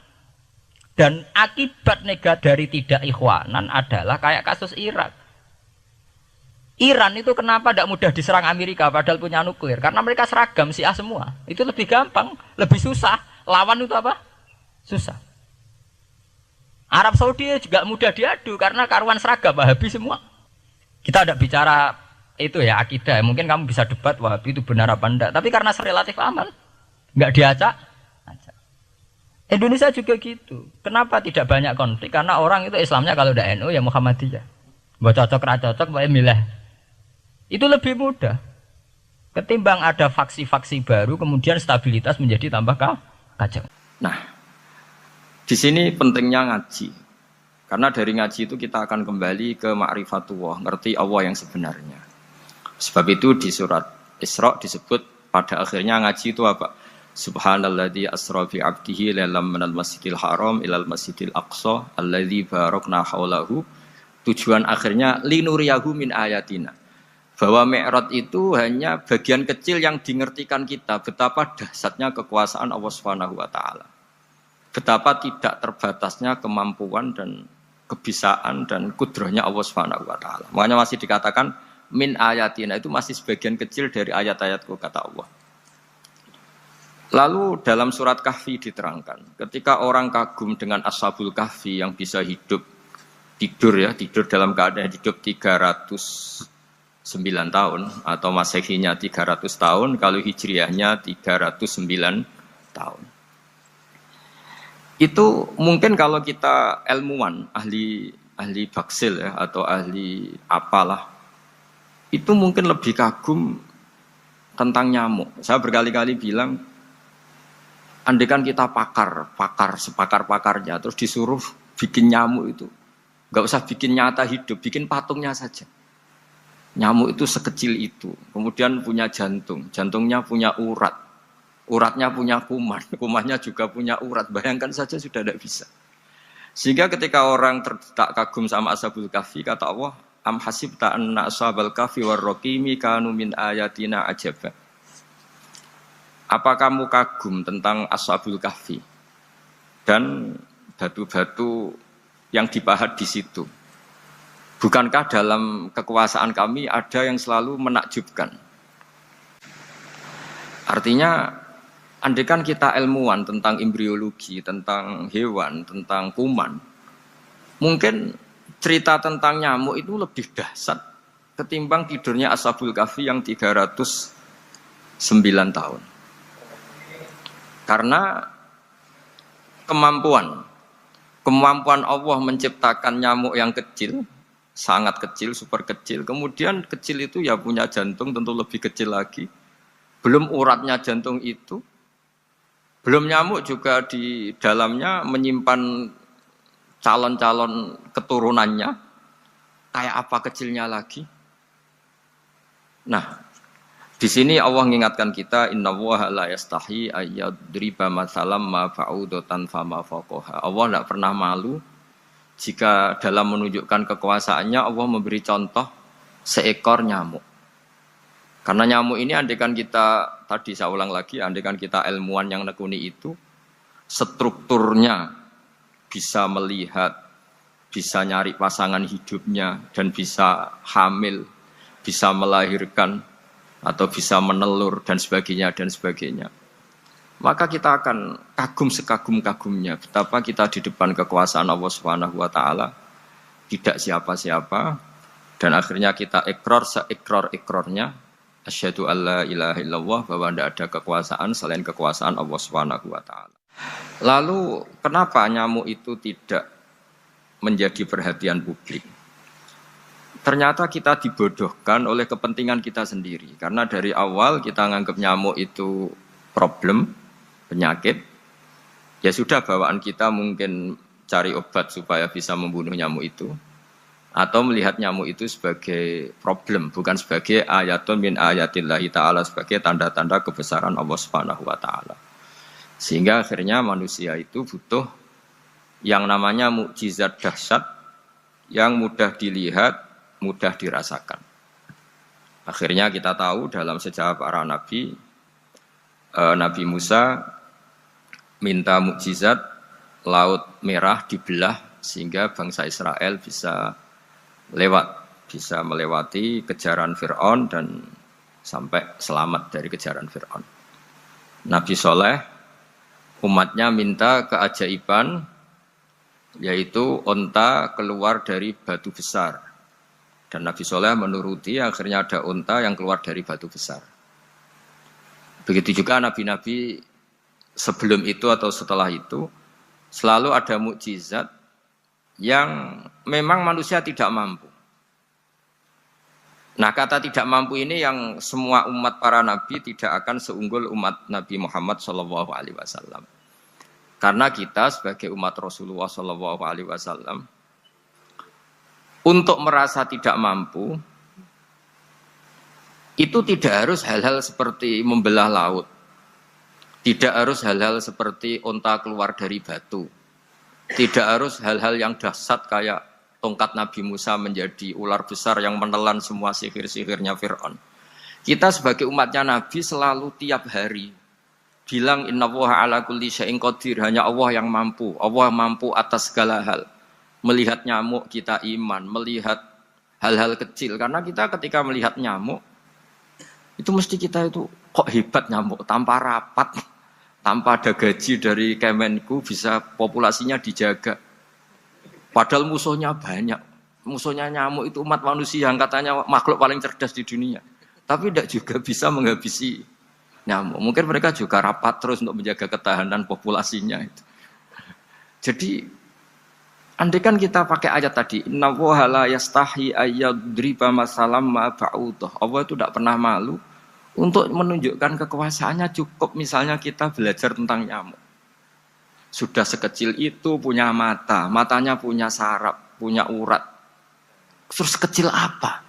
Dan akibat negatif dari tidak ikhwanan adalah kayak kasus Irak. Iran itu kenapa tidak mudah diserang Amerika padahal punya nuklir? Karena mereka seragam Syiah semua. Itu lebih gampang, lebih susah. Lawan itu apa? Susah. Arab Saudi juga mudah diadu karena karuan seragam Wahabi semua. Kita tidak bicara itu ya akidah, mungkin kamu bisa debat Wahabi itu benar apa enggak, tapi karena relatif aman enggak diacak. Indonesia juga gitu. Kenapa tidak banyak konflik? Karena orang itu Islamnya kalau udah NU ya Muhammadiyah. Buat cocok ra cocok bae milih. Itu lebih mudah ketimbang ada faksi-faksi baru kemudian stabilitas menjadi tambah kacau. Nah, di sini pentingnya ngaji. Karena dari ngaji itu kita akan kembali ke ma'rifatullah, ngerti Allah yang sebenarnya. Sebab itu di surat Isra disebut pada akhirnya ngaji itu apa? Subhanalladzi asra bi 'abdihi lailam minal masjidil haram ilal masjidil aqsa alladzi barakna haulahu. Tujuan akhirnya linuriyahu min ayatina. Bahwa Mi'raj itu hanya bagian kecil yang dingertikan kita betapa dahsyatnya kekuasaan Allah Subhanahu wa taala. Betapa tidak terbatasnya kemampuan dan kebisaan dan kudrahnya Allah Subhanahu wa taala. Makanya masih dikatakan min ayatina, itu masih sebagian kecil dari ayat-ayatku kata Allah. Lalu dalam surat Kahfi diterangkan, ketika orang kagum dengan Ashabul Kahfi yang bisa hidup tidur dalam keadaan hidup 309 tahun atau Masehinya 300 tahun, kalau Hijriahnya 309 tahun. Itu mungkin kalau kita ilmuwan, ahli baksil ya, atau ahli apalah, itu mungkin lebih kagum tentang nyamuk. Saya berkali-kali bilang, andaikan kita sepakar-pakarnya, terus disuruh bikin nyamuk itu, nggak usah bikin nyata hidup, bikin patungnya saja. Nyamuk itu sekecil itu, kemudian punya jantung, jantungnya punya urat, uratnya punya kuman, kumannya juga punya urat. Bayangkan saja sudah tidak bisa. Sehingga ketika orang tak kagum sama Ashabul Kahfi, kata Allah, am hasibta anna ashabal kahfi warraqimi kanu min ayatina ajaba. Apa kamu kagum tentang Ashabul Kahfi dan batu-batu yang dipahat di situ? Bukankah dalam kekuasaan kami ada yang selalu menakjubkan? Artinya, andaikan kita ilmuwan tentang embriologi, tentang hewan, tentang kuman, mungkin cerita tentang nyamuk itu lebih dahsyat ketimbang tidurnya Ashabul Kahfi yang 309 tahun. Karena kemampuan Allah menciptakan nyamuk yang kecil sangat kecil, super kecil. Kemudian kecil itu ya punya jantung tentu lebih kecil lagi. Belum uratnya jantung itu. Belum nyamuk juga di dalamnya menyimpan calon-calon keturunannya. Kayak apa kecilnya lagi. Nah, di sini Allah mengingatkan kita, innallaha la yastahi ayyadriba mathalam ma ba'udatan fama fawqaha. Allah tidak pernah malu jika dalam menunjukkan kekuasaannya Allah memberi contoh seekor nyamuk. Karena nyamuk ini andaikan kita, tadi saya ulang lagi, andaikan kita ilmuwan yang nekuni itu, strukturnya bisa melihat, bisa nyari pasangan hidupnya, dan bisa hamil, bisa melahirkan, atau bisa menelur, dan sebagainya, dan sebagainya. Maka kita akan kagum sekagum-kagumnya betapa kita di depan kekuasaan Allah Subhanahu wa taala tidak siapa-siapa dan akhirnya kita ikrar seikrar-ikrarnya asyhadu alla ilaha illallah bahwa tidak ada kekuasaan selain kekuasaan Allah Subhanahu wa taala. Lalu kenapa nyamuk itu tidak menjadi perhatian publik? Ternyata kita dibodohkan oleh kepentingan kita sendiri karena dari awal kita menganggap nyamuk itu problem penyakit, ya sudah bawaan kita mungkin cari obat supaya bisa membunuh nyamuk itu, atau melihat nyamuk itu sebagai problem, bukan sebagai ayatun min ayatillahi ta'ala, sebagai tanda-tanda kebesaran Allah Subhanahu wa ta'ala. Sehingga akhirnya manusia itu butuh yang namanya mukjizat dahsyat, yang mudah dilihat, mudah dirasakan. Akhirnya kita tahu dalam sejarah para nabi, Nabi Musa minta mukjizat laut merah dibelah sehingga bangsa Israel bisa bisa melewati kejaran Fir'aun dan sampai selamat dari kejaran Fir'aun. Nabi Soleh umatnya minta keajaiban yaitu onta keluar dari batu besar dan Nabi Soleh menuruti, akhirnya ada onta yang keluar dari batu besar. Begitu juga nabi-nabi sebelum itu atau setelah itu selalu ada mukjizat yang memang manusia tidak mampu. Nah, kata tidak mampu ini yang semua umat para nabi tidak akan seunggul umat Nabi Muhammad SAW. Karena kita sebagai umat Rasulullah SAW untuk merasa tidak mampu itu tidak harus hal-hal seperti membelah laut. Tidak harus hal-hal seperti onta keluar dari batu. Tidak harus hal-hal yang dahsyat kayak tongkat Nabi Musa menjadi ular besar yang menelan semua sihir-sihirnya Fir'aun. Kita sebagai umatnya Nabi selalu tiap hari bilang innallaha ala kulli syai'in qadir, hanya Allah yang mampu. Allah mampu atas segala hal. Melihat nyamuk kita iman, melihat hal-hal kecil. Karena kita ketika melihat nyamuk itu mesti kita itu kok hebat nyamuk tanpa rapat, tanpa ada gaji dari Kemenku bisa populasinya dijaga. Padahal musuhnya banyak. Musuhnya nyamuk itu umat manusia yang katanya makhluk paling cerdas di dunia. Tapi tidak juga bisa menghabisi nyamuk. Mungkin mereka juga rapat terus untuk menjaga ketahanan populasinya. Jadi andaikan kita pakai ayat tadi, innallaha la yastahi ayyadriba masalam ma ba'udah. Allah itu tidak pernah malu untuk menunjukkan kekuasaannya. Cukup misalnya kita belajar tentang nyamuk. Sudah sekecil itu punya mata, matanya punya saraf, punya urat. Terus sekecil apa?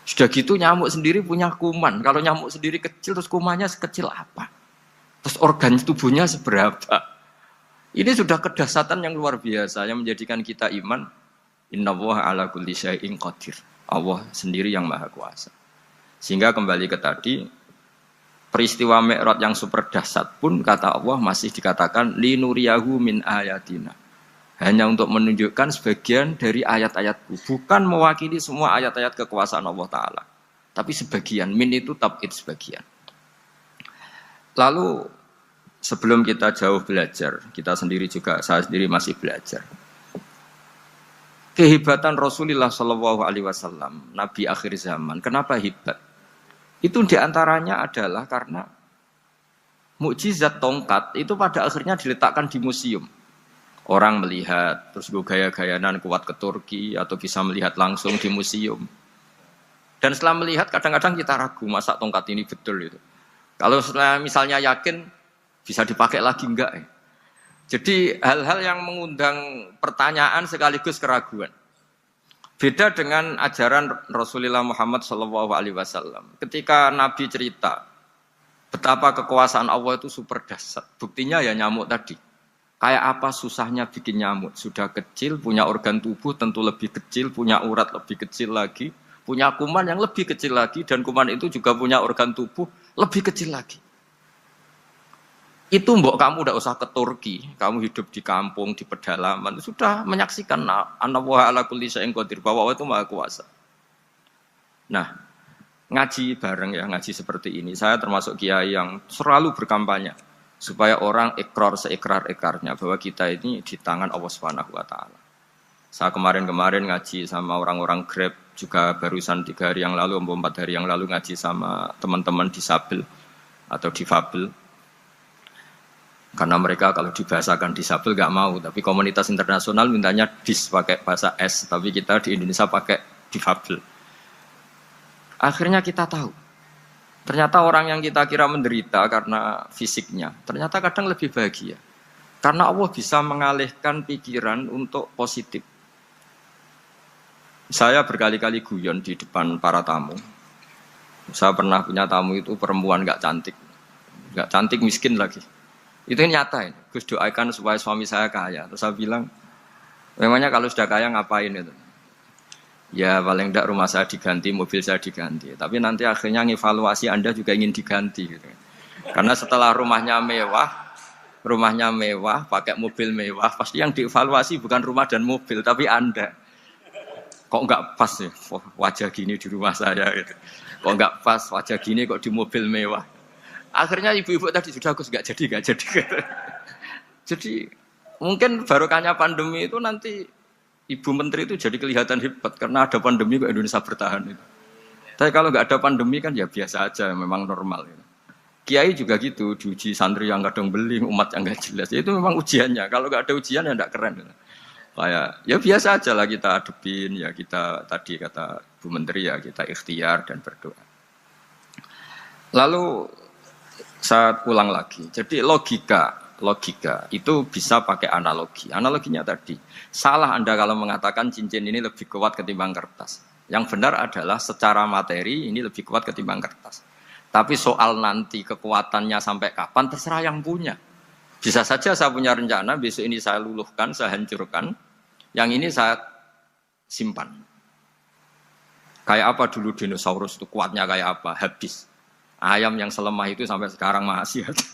Sudah gitu nyamuk sendiri punya kuman. Kalau nyamuk sendiri kecil terus kumannya sekecil apa? Terus organ tubuhnya seberapa? Ini sudah kedahsyatan yang luar biasa yang menjadikan kita iman. Innallaha ala kulli syai'in qadir. Allah sendiri yang maha kuasa. Sehingga kembali ke tadi, peristiwa Mi'raj yang super dahsyat pun kata Allah masih dikatakan linuriyahu min ayatina. Hanya untuk menunjukkan sebagian dari ayat-ayatku, bukan mewakili semua ayat-ayat kekuasaan Allah Ta'ala. Tapi sebagian, min itu tab'id sebagian. Lalu sebelum kita jauh belajar, kita sendiri juga, saya sendiri masih belajar. Kehebatan Rasulullah SAW, Nabi akhir zaman, kenapa hebat? Itu diantaranya adalah karena mukjizat tongkat itu pada akhirnya diletakkan di museum. Orang melihat, terus gue gaya-gayanan kuat ke Turki, atau bisa melihat langsung di museum. Dan setelah melihat, kadang-kadang kita ragu, masa tongkat ini betul itu. Kalau setelah misalnya yakin, bisa dipakai lagi enggak ya? Jadi hal-hal yang mengundang pertanyaan sekaligus keraguan. Beda dengan ajaran Rasulullah Muhammad SAW. Ketika Nabi cerita betapa kekuasaan Allah itu super dahsyat. Buktinya ya nyamuk tadi. Kayak apa susahnya bikin nyamuk. Sudah kecil, punya organ tubuh tentu lebih kecil, punya urat lebih kecil lagi, punya kuman yang lebih kecil lagi, dan kuman itu juga punya organ tubuh lebih kecil lagi. Itu mbok kamu udah usah ke Turki, kamu hidup di kampung, di pedalaman, sudah menyaksikan anallaha ala kulli syai'in qadir, bahwa Allah itu maha kuasa. Nah, ngaji bareng ya, ngaji seperti ini. Saya termasuk kiai yang selalu berkampanye supaya orang ikrar seikrar-ikrarnya bahwa kita ini di tangan Allah Subhanahu wa taala. Saya kemarin-kemarin ngaji sama orang-orang Grab, juga barusan 3 hari yang lalu, 4 hari yang lalu ngaji sama teman-teman disabel atau difabel. Karena mereka kalau dibahasakan disabel nggak mau, tapi komunitas internasional mintanya dis pakai bahasa S, tapi kita di Indonesia pakai difabel. Akhirnya kita tahu, ternyata orang yang kita kira menderita karena fisiknya, ternyata kadang lebih bahagia. Karena Allah bisa mengalihkan pikiran untuk positif. Saya berkali-kali guyon di depan para tamu. Saya pernah punya tamu itu perempuan nggak cantik miskin lagi. Itu nyata ini. Gus doakan supaya suami saya kaya. Terus saya bilang, memangnya kalau sudah kaya ngapain itu? Ya paling tidak rumah saya diganti, mobil saya diganti. Tapi nanti akhirnya ngevaluasi Anda juga ingin diganti. Gitu. Karena setelah rumahnya mewah, pakai mobil mewah, pasti yang dievaluasi bukan rumah dan mobil, tapi Anda. Kok nggak pas ya wajah gini di rumah saya? Gitu. Kok nggak pas wajah gini kok di mobil mewah? Akhirnya ibu-ibu tadi sudah Gus nggak jadi. Jadi mungkin barokahnya pandemi itu nanti Ibu Menteri itu jadi kelihatan hebat karena ada pandemi kok Indonesia bertahan itu. Tapi kalau nggak ada pandemi kan ya biasa aja, memang normal. Gitu. Kiai juga gitu, diuji santri yang kadang beling, umat yang nggak jelas. Ya, itu memang ujiannya. Kalau nggak ada ujian ya nggak keren. Gitu. Kayak ya biasa aja lah kita hadepin, ya kita tadi kata Bu Menteri ya kita ikhtiar dan berdoa. Lalu saya ulang lagi. Jadi logika itu bisa pakai analogi. Analoginya tadi, salah Anda kalau mengatakan cincin ini lebih kuat ketimbang kertas. Yang benar adalah secara materi ini lebih kuat ketimbang kertas. Tapi soal nanti kekuatannya sampai kapan terserah yang punya. Bisa saja saya punya rencana besok ini saya luluhkan, saya hancurkan. Yang ini saya simpan. Kayak apa dulu dinosaurus itu kuatnya kayak apa? Habis. Ayam yang selemah itu sampai sekarang masih ada.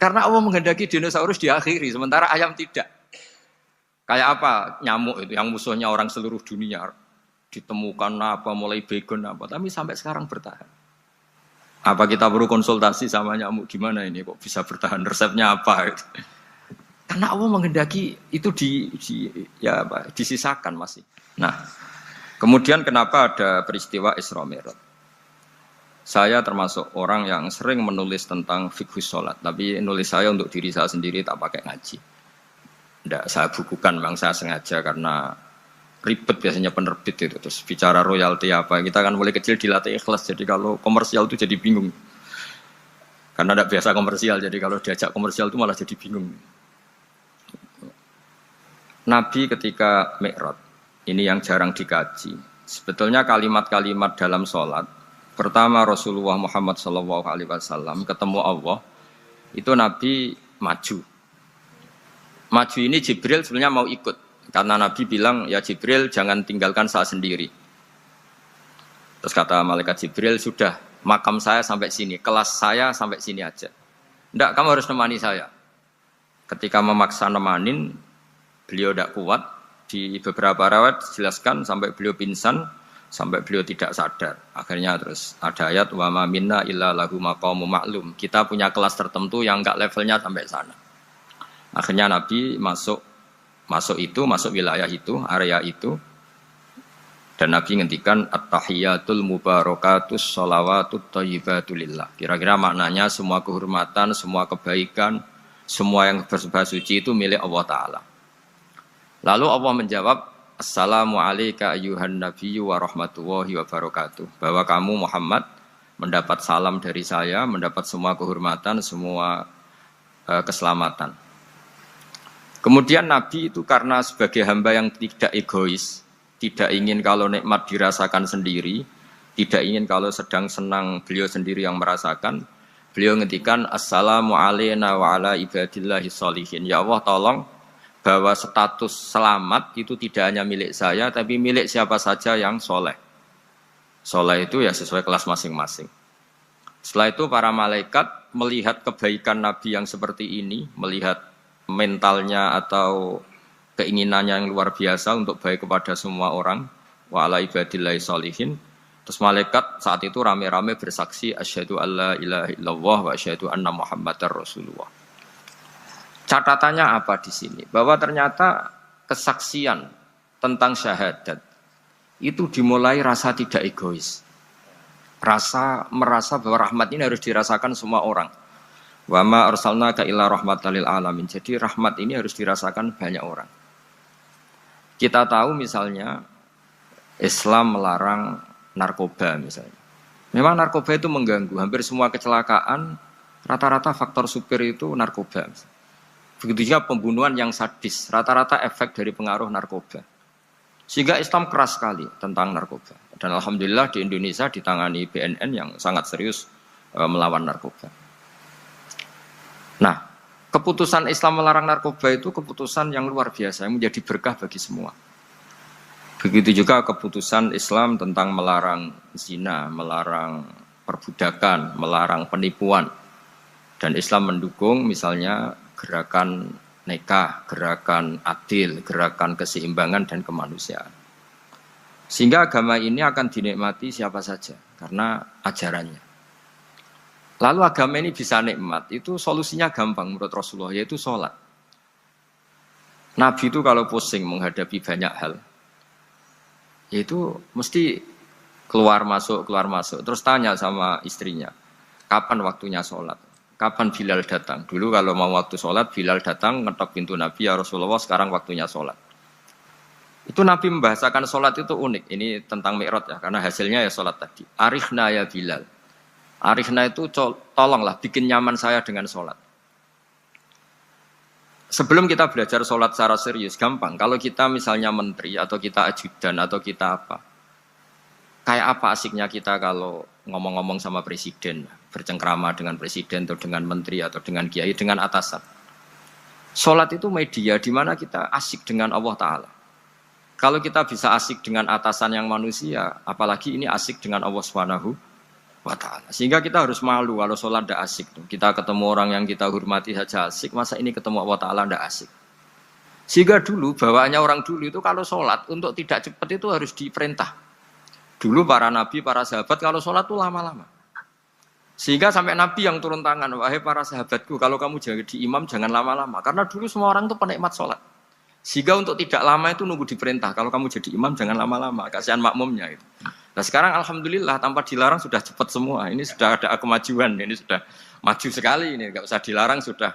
Karena Allah menghendaki dinosaurus diakhiri, sementara ayam tidak. Kayak apa nyamuk itu yang musuhnya orang seluruh dunia. Ditemukan apa, mulai begon apa, tapi sampai sekarang bertahan. Apa kita perlu konsultasi sama nyamuk gimana ini kok bisa bertahan, resepnya apa? Gitu. Karena Allah menghendaki itu disisakan masih. Nah, kemudian kenapa ada peristiwa Isra Mi'raj? Saya termasuk orang yang sering menulis tentang fikih sholat, tapi nulis saya untuk diri saya sendiri tak pakai ngaji. Tidak saya bukukan, memang saya sengaja karena ribet biasanya penerbit itu. Terus bicara royalti apa, kita kan mulai kecil dilatih ikhlas, jadi kalau komersial itu jadi bingung. Karena tidak biasa komersial, jadi kalau diajak komersial itu malah jadi bingung. Nabi ketika Mi'raj, ini yang jarang dikaji. Sebetulnya kalimat-kalimat dalam sholat, pertama Rasulullah Muhammad SAW ketemu Allah, itu Nabi maju. Maju ini Jibril sebenarnya mau ikut. Karena Nabi bilang, ya Jibril jangan tinggalkan saya sendiri. Terus kata malaikat Jibril, sudah makam saya sampai sini, kelas saya sampai sini aja. Tidak, kamu harus nemani saya. Ketika memaksa nemanin, beliau tidak kuat. Di beberapa rawat dijelaskan sampai beliau pingsan, sampai beliau tidak sadar. Akhirnya terus ada ayat wa ma minna illa lahu maqamun ma'lum. Kita punya kelas tertentu yang enggak levelnya sampai sana. Akhirnya Nabi masuk wilayah itu, area itu. Dan Nabi ngendikan at-tahiyatul mubarakatus sholawatut thayyibatulillah. Kira-kira maknanya semua kehormatan, semua kebaikan, Semua yang bersembah suci itu milik Allah Ta'ala. Lalu Allah menjawab, Assalamu alayka ayyuhan nabiyyu wa rahmatullahi wa barakatuh. Bahwa kamu Muhammad mendapat salam dari saya, mendapat semua kehormatan, semua keselamatan. Kemudian Nabi itu karena sebagai hamba yang tidak egois, tidak ingin kalau nikmat dirasakan sendiri, tidak ingin kalau sedang senang beliau sendiri yang merasakan, beliau ngendikan Assalamu alayna wa ala ibadillahi sholihin. Ya Allah tolong bahwa status selamat itu tidak hanya milik saya, tapi milik siapa saja yang soleh. Soleh itu ya sesuai kelas masing-masing. Setelah itu para malaikat melihat kebaikan Nabi yang seperti ini, melihat mentalnya atau keinginannya yang luar biasa untuk baik kepada semua orang, wa ala ibadillahi sholihin. Terus malaikat saat itu rame-rame bersaksi asyhadu alla ilaha illallah wa asyhadu anna muhammadar rasulullah. Catatannya apa di sini? Bahwa ternyata kesaksian tentang syahadat itu dimulai rasa tidak egois. Merasa bahwa rahmat ini harus dirasakan semua orang. Wa ma arsalnaka illa rahmatan lil alamin. Jadi rahmat ini harus dirasakan banyak orang. Kita tahu misalnya Islam melarang narkoba misalnya. Memang narkoba itu mengganggu. Hampir semua kecelakaan rata-rata faktor supir itu narkoba. Begitu juga pembunuhan yang sadis, rata-rata efek dari pengaruh narkoba. Sehingga Islam keras sekali tentang narkoba. Dan alhamdulillah di Indonesia ditangani BNN yang sangat serius melawan narkoba. Nah, keputusan Islam melarang narkoba itu keputusan yang luar biasa, yang menjadi berkah bagi semua. Begitu juga keputusan Islam tentang melarang zina, melarang perbudakan, melarang penipuan. Dan Islam mendukung misalnya gerakan nikah, gerakan adil, gerakan keseimbangan dan kemanusiaan. Sehingga agama ini akan dinikmati siapa saja karena ajarannya. Lalu agama ini bisa nikmat, itu solusinya gampang menurut Rasulullah, yaitu sholat. Nabi itu kalau pusing menghadapi banyak hal, itu mesti keluar masuk, terus tanya sama istrinya, kapan waktunya sholat, kapan Bilal datang. Dulu kalau mau waktu sholat, Bilal datang, ngetok pintu Nabi, ya Rasulullah sekarang waktunya sholat. Itu Nabi membahasakan sholat itu unik, ini tentang Mi'raj ya, karena hasilnya ya sholat tadi. Arikhna ya Bilal, arikhna itu tolonglah bikin nyaman saya dengan sholat. Sebelum kita belajar sholat secara serius, gampang. Kalau kita misalnya menteri, atau kita ajudan, atau kita apa. Kayak apa asiknya kita kalau ngomong-ngomong sama presiden, bercengkrama dengan presiden, atau dengan menteri, atau dengan kiai, dengan atasan. Sholat itu media di mana kita asik dengan Allah Ta'ala. Kalau kita bisa asik dengan atasan yang manusia, apalagi ini asik dengan Allah Subhanahu wa ta'ala. Sehingga kita harus malu kalau sholat tidak asik. Kita ketemu orang yang kita hormati saja asik, masa ini ketemu Allah Ta'ala tidak asik. Sehingga dulu, bawaannya orang dulu itu kalau sholat, untuk tidak cepat itu harus diperintah. Dulu para nabi, para sahabat kalau sholat itu lama-lama. Sehingga sampai nabi yang turun tangan, wahai para sahabatku, kalau kamu jadi imam jangan lama-lama. Karena dulu semua orang itu penikmat sholat. Sehingga untuk tidak lama itu nunggu diperintah. Kalau kamu jadi imam jangan lama-lama, kasihan makmumnya itu. Nah sekarang alhamdulillah tanpa dilarang sudah cepat semua. Ini sudah ada kemajuan, ini sudah maju sekali ini. Enggak usah dilarang sudah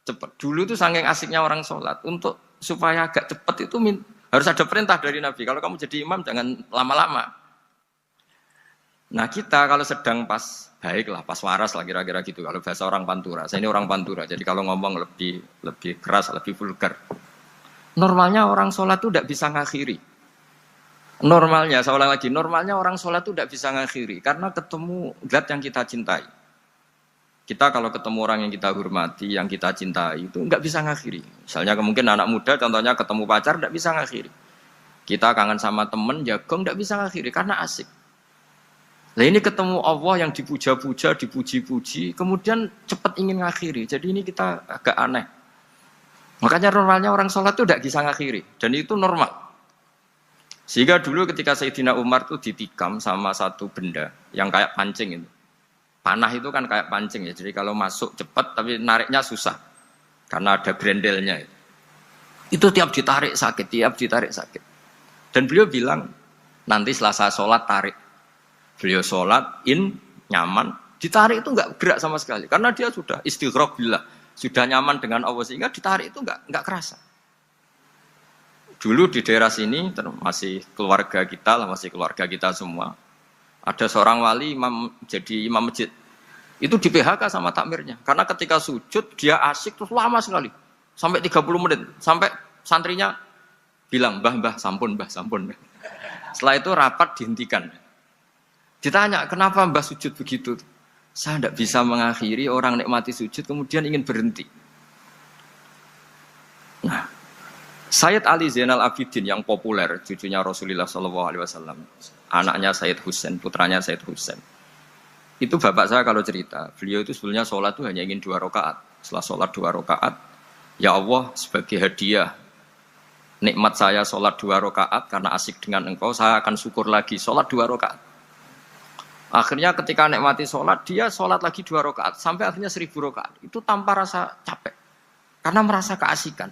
cepat. Dulu itu saking asiknya orang sholat. Untuk supaya agak cepat itu harus ada perintah dari Nabi. Kalau kamu jadi imam jangan lama-lama. Nah kita kalau sedang pas baiklah, pas waras lah kira-kira gitu. Kalau bahasa orang Pantura, saya ini orang Pantura. Jadi kalau ngomong lebih keras, lebih vulgar. Normalnya orang sholat itu tidak bisa ngakhiri. Normalnya, saya ulang lagi, normalnya orang sholat itu tidak bisa ngakhiri karena ketemu zat yang kita cintai. Kita kalau ketemu orang yang kita hormati, yang kita cintai itu nggak bisa ngakhiri. Misalnya mungkin anak muda, contohnya ketemu pacar nggak bisa ngakhiri. Kita kangen sama temen, jagong nggak bisa ngakhiri karena asik. Nah ini ketemu Allah yang dipuja-puja, dipuji-puji, kemudian cepat ingin ngakhiri. Jadi ini kita agak aneh. Makanya normalnya orang sholat itu tidak bisa ngakhiri dan itu normal. Sehingga dulu ketika Sayyidina Umar itu ditikam sama satu benda yang kayak pancing itu. Panah itu kan kayak pancing ya, jadi kalau masuk cepat tapi nariknya susah. Karena ada grendelnya itu. Itu tiap ditarik sakit. Dan beliau bilang, nanti setelah saya sholat tarik. Beliau sholat, nyaman, ditarik itu enggak gerak sama sekali. Karena dia sudah istighraq billah. sudah nyaman dengan Allah sehingga ditarik itu nggak kerasa. Dulu di daerah sini masih keluarga kita lah, masih keluarga kita semua. Ada seorang wali jadi imam masjid. Itu di PHK sama takmirnya. Karena ketika sujud dia asik terus lama sekali. Sampai 30 menit. Sampai santrinya bilang, "Mbah, sampun, Mbah, sampun." Setelah itu rapat dihentikan. Ditanya, "Kenapa Mbah sujud begitu?" "Saya tidak bisa mengakhiri orang nikmati sujud kemudian ingin berhenti." Nah, Sayyid Ali Zainal Abidin yang populer, cucunya Rasulullah SAW, anaknya Sayyid Husain, putranya Sayyid Husain. Itu bapak saya kalau cerita, beliau itu sebetulnya sholat itu hanya ingin 2 rakaat. Setelah sholat 2 rakaat, ya Allah sebagai hadiah nikmat saya sholat 2 rakaat karena asik dengan engkau, saya akan syukur lagi sholat 2 rakaat. Akhirnya ketika nikmati sholat, dia sholat lagi 2 rakaat sampai akhirnya 1000 rakaat. Itu tanpa rasa capek, karena merasa keasikan.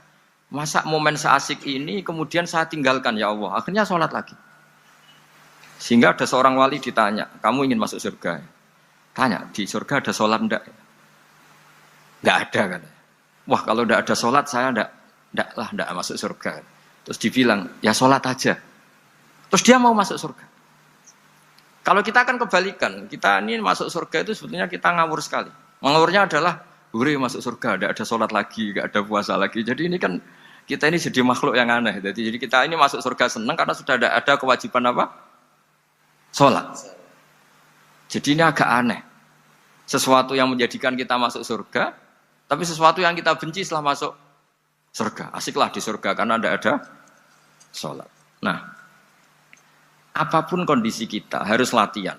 Masa momen seasik ini kemudian saya tinggalkan ya Allah. Akhirnya sholat lagi. Sehingga ada seorang wali ditanya, "Kamu ingin masuk surga?" Tanya, "Di surga ada sholat enggak?" Enggak ada kan. Wah, kalau enggak ada sholat saya enggak masuk surga. Terus dibilang, "Ya sholat aja." Terus dia mau masuk surga. Kalau kita akan kebalikan, kita ini masuk surga itu sebetulnya kita ngawur sekali. Ngawurnya adalah, "Hore masuk surga, enggak ada sholat lagi, enggak ada puasa lagi." Jadi ini kan kita ini jadi makhluk yang aneh. Jadi kita ini masuk surga senang karena sudah ada kewajiban apa? Sholat. Jadi ini agak aneh. Sesuatu yang menjadikan kita masuk surga, tapi sesuatu yang kita benci setelah masuk surga. Asiklah di surga karena tidak ada sholat. Nah, apapun kondisi kita harus latihan.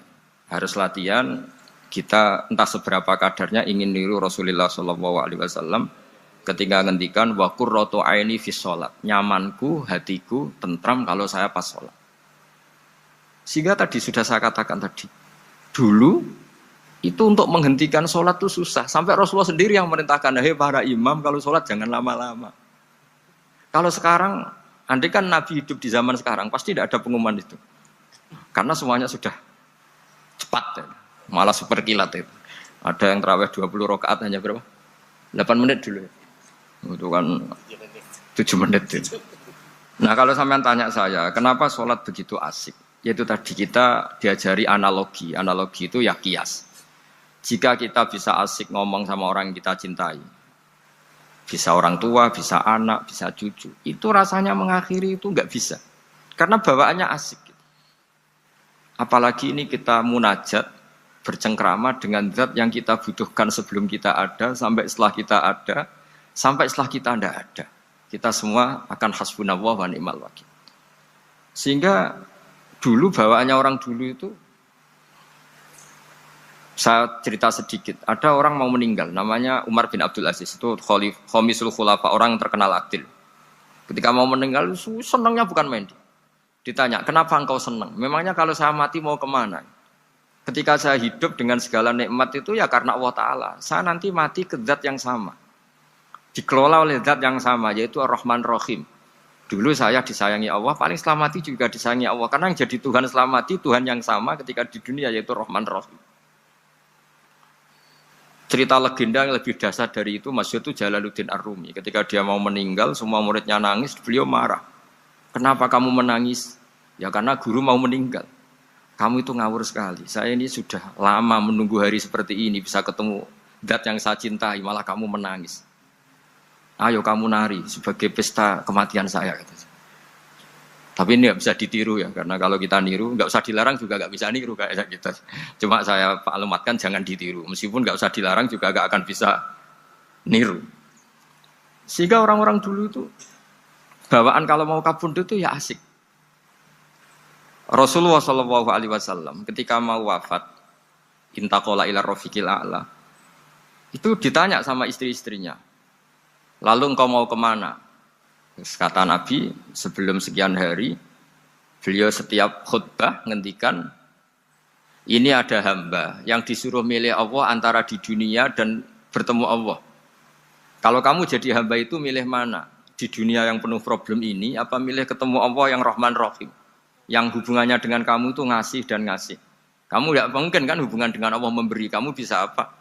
Harus latihan kita entah seberapa kadarnya ingin niru Rasulullah SAW ketika ngendikan wa qurratu aini fi sholat. Nyamanku, hatiku tentram kalau saya pas sholat. Sehingga tadi sudah saya katakan tadi, dulu itu untuk menghentikan sholat itu susah. Sampai Rasulullah sendiri yang merintahkan, "Hei para imam, kalau sholat jangan lama-lama." Kalau sekarang, andai kan Nabi hidup di zaman sekarang, pasti tidak ada pengumuman itu. Karena semuanya sudah cepat, ya. Malah super kilat itu. Ada yang terawih 20 rakaat hanya berapa? 8 menit dulu. Itu kan 7 menit itu. Nah kalau sampean tanya saya, kenapa sholat begitu asik? Yaitu tadi kita diajari analogi. Analogi itu ya kias. Jika kita bisa asik ngomong sama orang yang kita cintai, bisa orang tua, bisa anak, bisa cucu, itu rasanya mengakhiri itu nggak bisa. Karena bawaannya asik. Apalagi ini kita munajat, bercengkrama dengan zat yang kita butuhkan sebelum kita ada, sampai setelah kita ada, sampai setelah kita tidak ada. Kita semua akan hasbunallah wa ni'mal wakil. Sehingga dulu bawaannya orang dulu itu, saya cerita sedikit. Ada orang mau meninggal, namanya Umar bin Abdul Aziz, itu Khomisul Khulafa, orang yang terkenal adil. Ketika mau meninggal, senangnya bukan main. Ditanya, "Kenapa engkau senang?" "Memangnya kalau saya mati mau kemana?" "Ketika saya hidup dengan segala nikmat itu ya karena Allah Ta'ala. Saya nanti mati ke zat yang sama, dikelola oleh zat yang sama, yaitu Ar-Rahman Rahim. Dulu saya disayangi Allah, paling setelah mati juga disayangi Allah. Karena yang jadi Tuhan setelah mati, Tuhan yang sama ketika di dunia, yaitu Rahman Rahim." Cerita legenda yang lebih dasar dari itu, masyhur itu Jalaluddin Ar-Rumi. Ketika dia mau meninggal, semua muridnya nangis, beliau marah. "Kenapa kamu menangis?" "Ya karena guru mau meninggal." "Kamu itu ngawur sekali. Saya ini sudah lama menunggu hari seperti ini, bisa ketemu zat yang saya cintai, malah kamu menangis. Ayo kamu nari sebagai pesta kematian saya." Tapi ini nggak bisa ditiru ya, karena kalau kita niru, nggak usah dilarang juga nggak bisa niru kayak gitu. Cuma saya maklumatkan jangan ditiru, meskipun nggak usah dilarang juga nggak akan bisa niru. Sehingga orang-orang dulu itu bawaan kalau mau kabundut itu ya asik. Rasulullah SAW ketika mau wafat, intaqala ila rafiqil a'la, itu ditanya sama istri-istrinya, "Lalu engkau mau kemana?" Kata Nabi, sebelum sekian hari, beliau setiap khutbah ngendikan, "Ini ada hamba yang disuruh milih Allah antara di dunia dan bertemu Allah. Kalau kamu jadi hamba itu milih mana? Di dunia yang penuh problem ini, apa milih ketemu Allah yang Rahman Rahim? Yang hubungannya dengan kamu itu ngasih dan ngasih. Kamu tidak mungkin kan hubungan dengan Allah memberi, kamu bisa apa?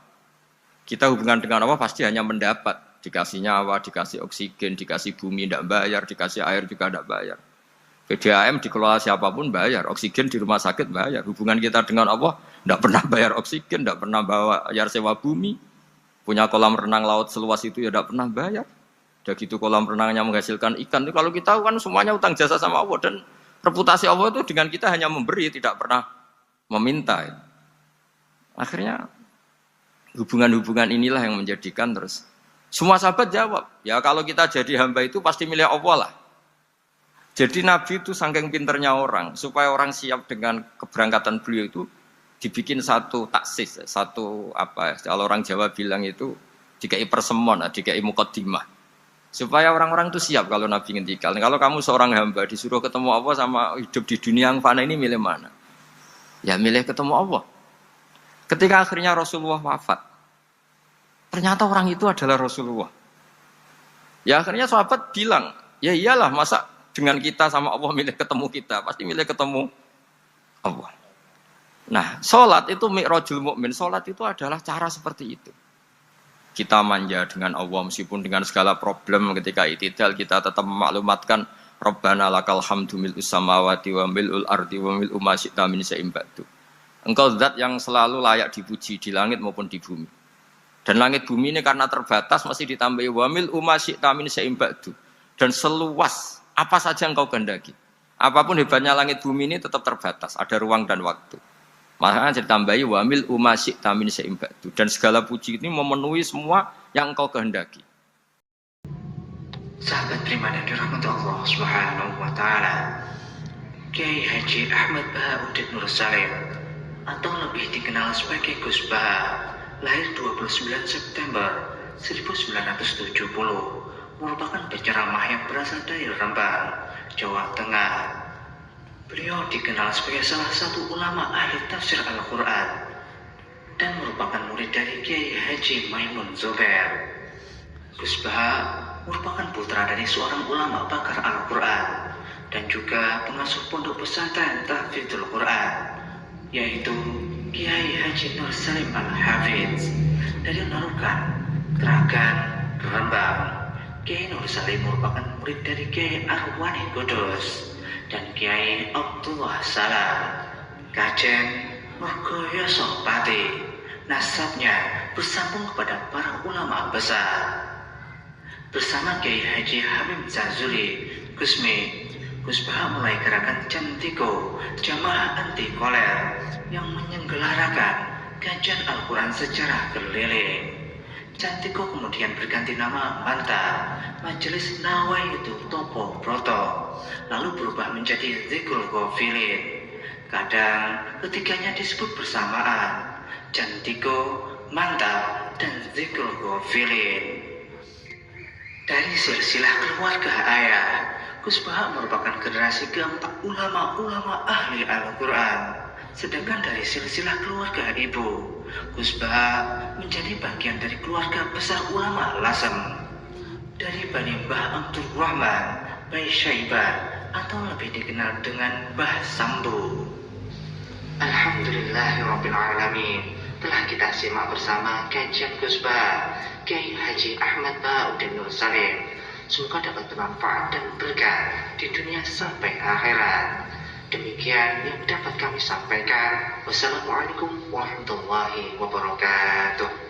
Kita hubungan dengan Allah pasti hanya mendapat. Dikasih nyawa, dikasih oksigen, dikasih bumi tidak bayar, dikasih air juga tidak bayar. PDAM dikelola siapapun bayar, oksigen di rumah sakit bayar. Hubungan kita dengan Allah tidak pernah bayar oksigen, tidak pernah bayar sewa bumi. Punya kolam renang laut seluas itu ya tidak pernah bayar. Udah gitu kolam renangnya menghasilkan ikan. Kalau kita kan semuanya utang jasa sama Allah. Dan reputasi Allah itu dengan kita hanya memberi, tidak pernah meminta. Akhirnya hubungan-hubungan inilah yang menjadikan terus. Semua sahabat jawab, ya kalau kita jadi hamba itu pasti milik Allah lah. Jadi Nabi itu saking pinternya orang, supaya orang siap dengan keberangkatan beliau itu dibikin satu taksis, satu apa? Kalau orang Jawa bilang itu dikai persemon, dikai mukaddimah, supaya orang-orang itu siap kalau Nabi ngendikan. Kalau kamu seorang hamba disuruh ketemu Allah sama hidup di dunia yang fana ini milih mana? Ya milih ketemu Allah. Ketika akhirnya Rasulullah wafat, ternyata orang itu adalah Rasulullah. Ya akhirnya sahabat bilang, ya iyalah masa dengan kita sama Allah milih ketemu kita, pasti milih ketemu Allah. Nah, sholat itu mi'rajul mukmin. Sholat itu adalah cara seperti itu. Kita manja dengan Allah meskipun dengan segala problem ketika i'tidal kita tetap memaklumatkan Rabbana lakal hamdu mil'us samawati wa mil'ul ardi wa mil'u ma syi'ta min syai'in ba'du. Engkau zat yang selalu layak dipuji di langit maupun di bumi. Dan langit bumi ini karena terbatas masih ditambahi wa mil'u ma syi'ta min syai'in ba'du. Dan seluas apa saja engkau kehendaki. Apapun hebatnya langit bumi ini tetap terbatas, ada ruang dan waktu. Makanya ditambahi wa mil'u ma syi'ta min syai'in ba'du. Dan segala puji ini memenuhi semua yang engkau kehendaki. Sahabat beriman yang dirahmati Allah Subhanahu wa taala, Kiai Haji Ahmad Bahauddin Nur Salim atau lebih dikenal sebagai Gus Bah, lahir 29 September 1970, merupakan penceramah yang berasal dari Rembang, Jawa Tengah. Beliau dikenal sebagai salah satu ulama ahli tafsir Al-Quran dan merupakan murid dari Kiai Haji Maimun Zubair. Gus Bah merupakan putra dari seorang ulama pakar Al-Quran dan juga pengasuh pondok pesantren Tahfidzul Quran, yaitu Kiai Haji Nur Salim Al-Hafidz dari Nurukan, Teragan, Rembang. Kiai Nur Salim merupakan murid dari Kiai Arwani Kudus dan Kiai Abdullah Salam, Kajen Murgoyoso Pati. Nasabnya bersambung kepada para ulama besar. Bersama Kiai Haji Habib Zazuli, Gusmi, Gus Bah mulai gerakan Jantiko, jamaah anti koler yang menyelenggarakan kajian Al-Quran secara keliling. Jantiko kemudian berganti nama Manta, Majelis Nawaitu Topo Broto, lalu berubah menjadi Zikrul Ghafilin. Kadang ketiganya disebut bersamaan, Jantiko, Manta, dan Zikrul Ghafilin. Dari silsilah keluarga ayah, Gus Bah merupakan generasi keempat ulama-ulama ahli Al-Quran. Sedangkan dari silsilah keluarga ibu, Gus Bah menjadi bagian dari keluarga besar ulama Lasem. Dari Bani Mbah Abdul Rahman, Bai Syaiban, atau lebih dikenal dengan Mbah Sambu. Alhamdulillahirrabbilalamin. Telah kita simak bersama kajian Gus Bah, Kiai Haji Ahmad Bahauddin Nur Salim. Semoga dapat bermanfaat dan berkah di dunia sampai akhirat. Demikian yang dapat kami sampaikan. Wassalamualaikum warahmatullahi wabarakatuh.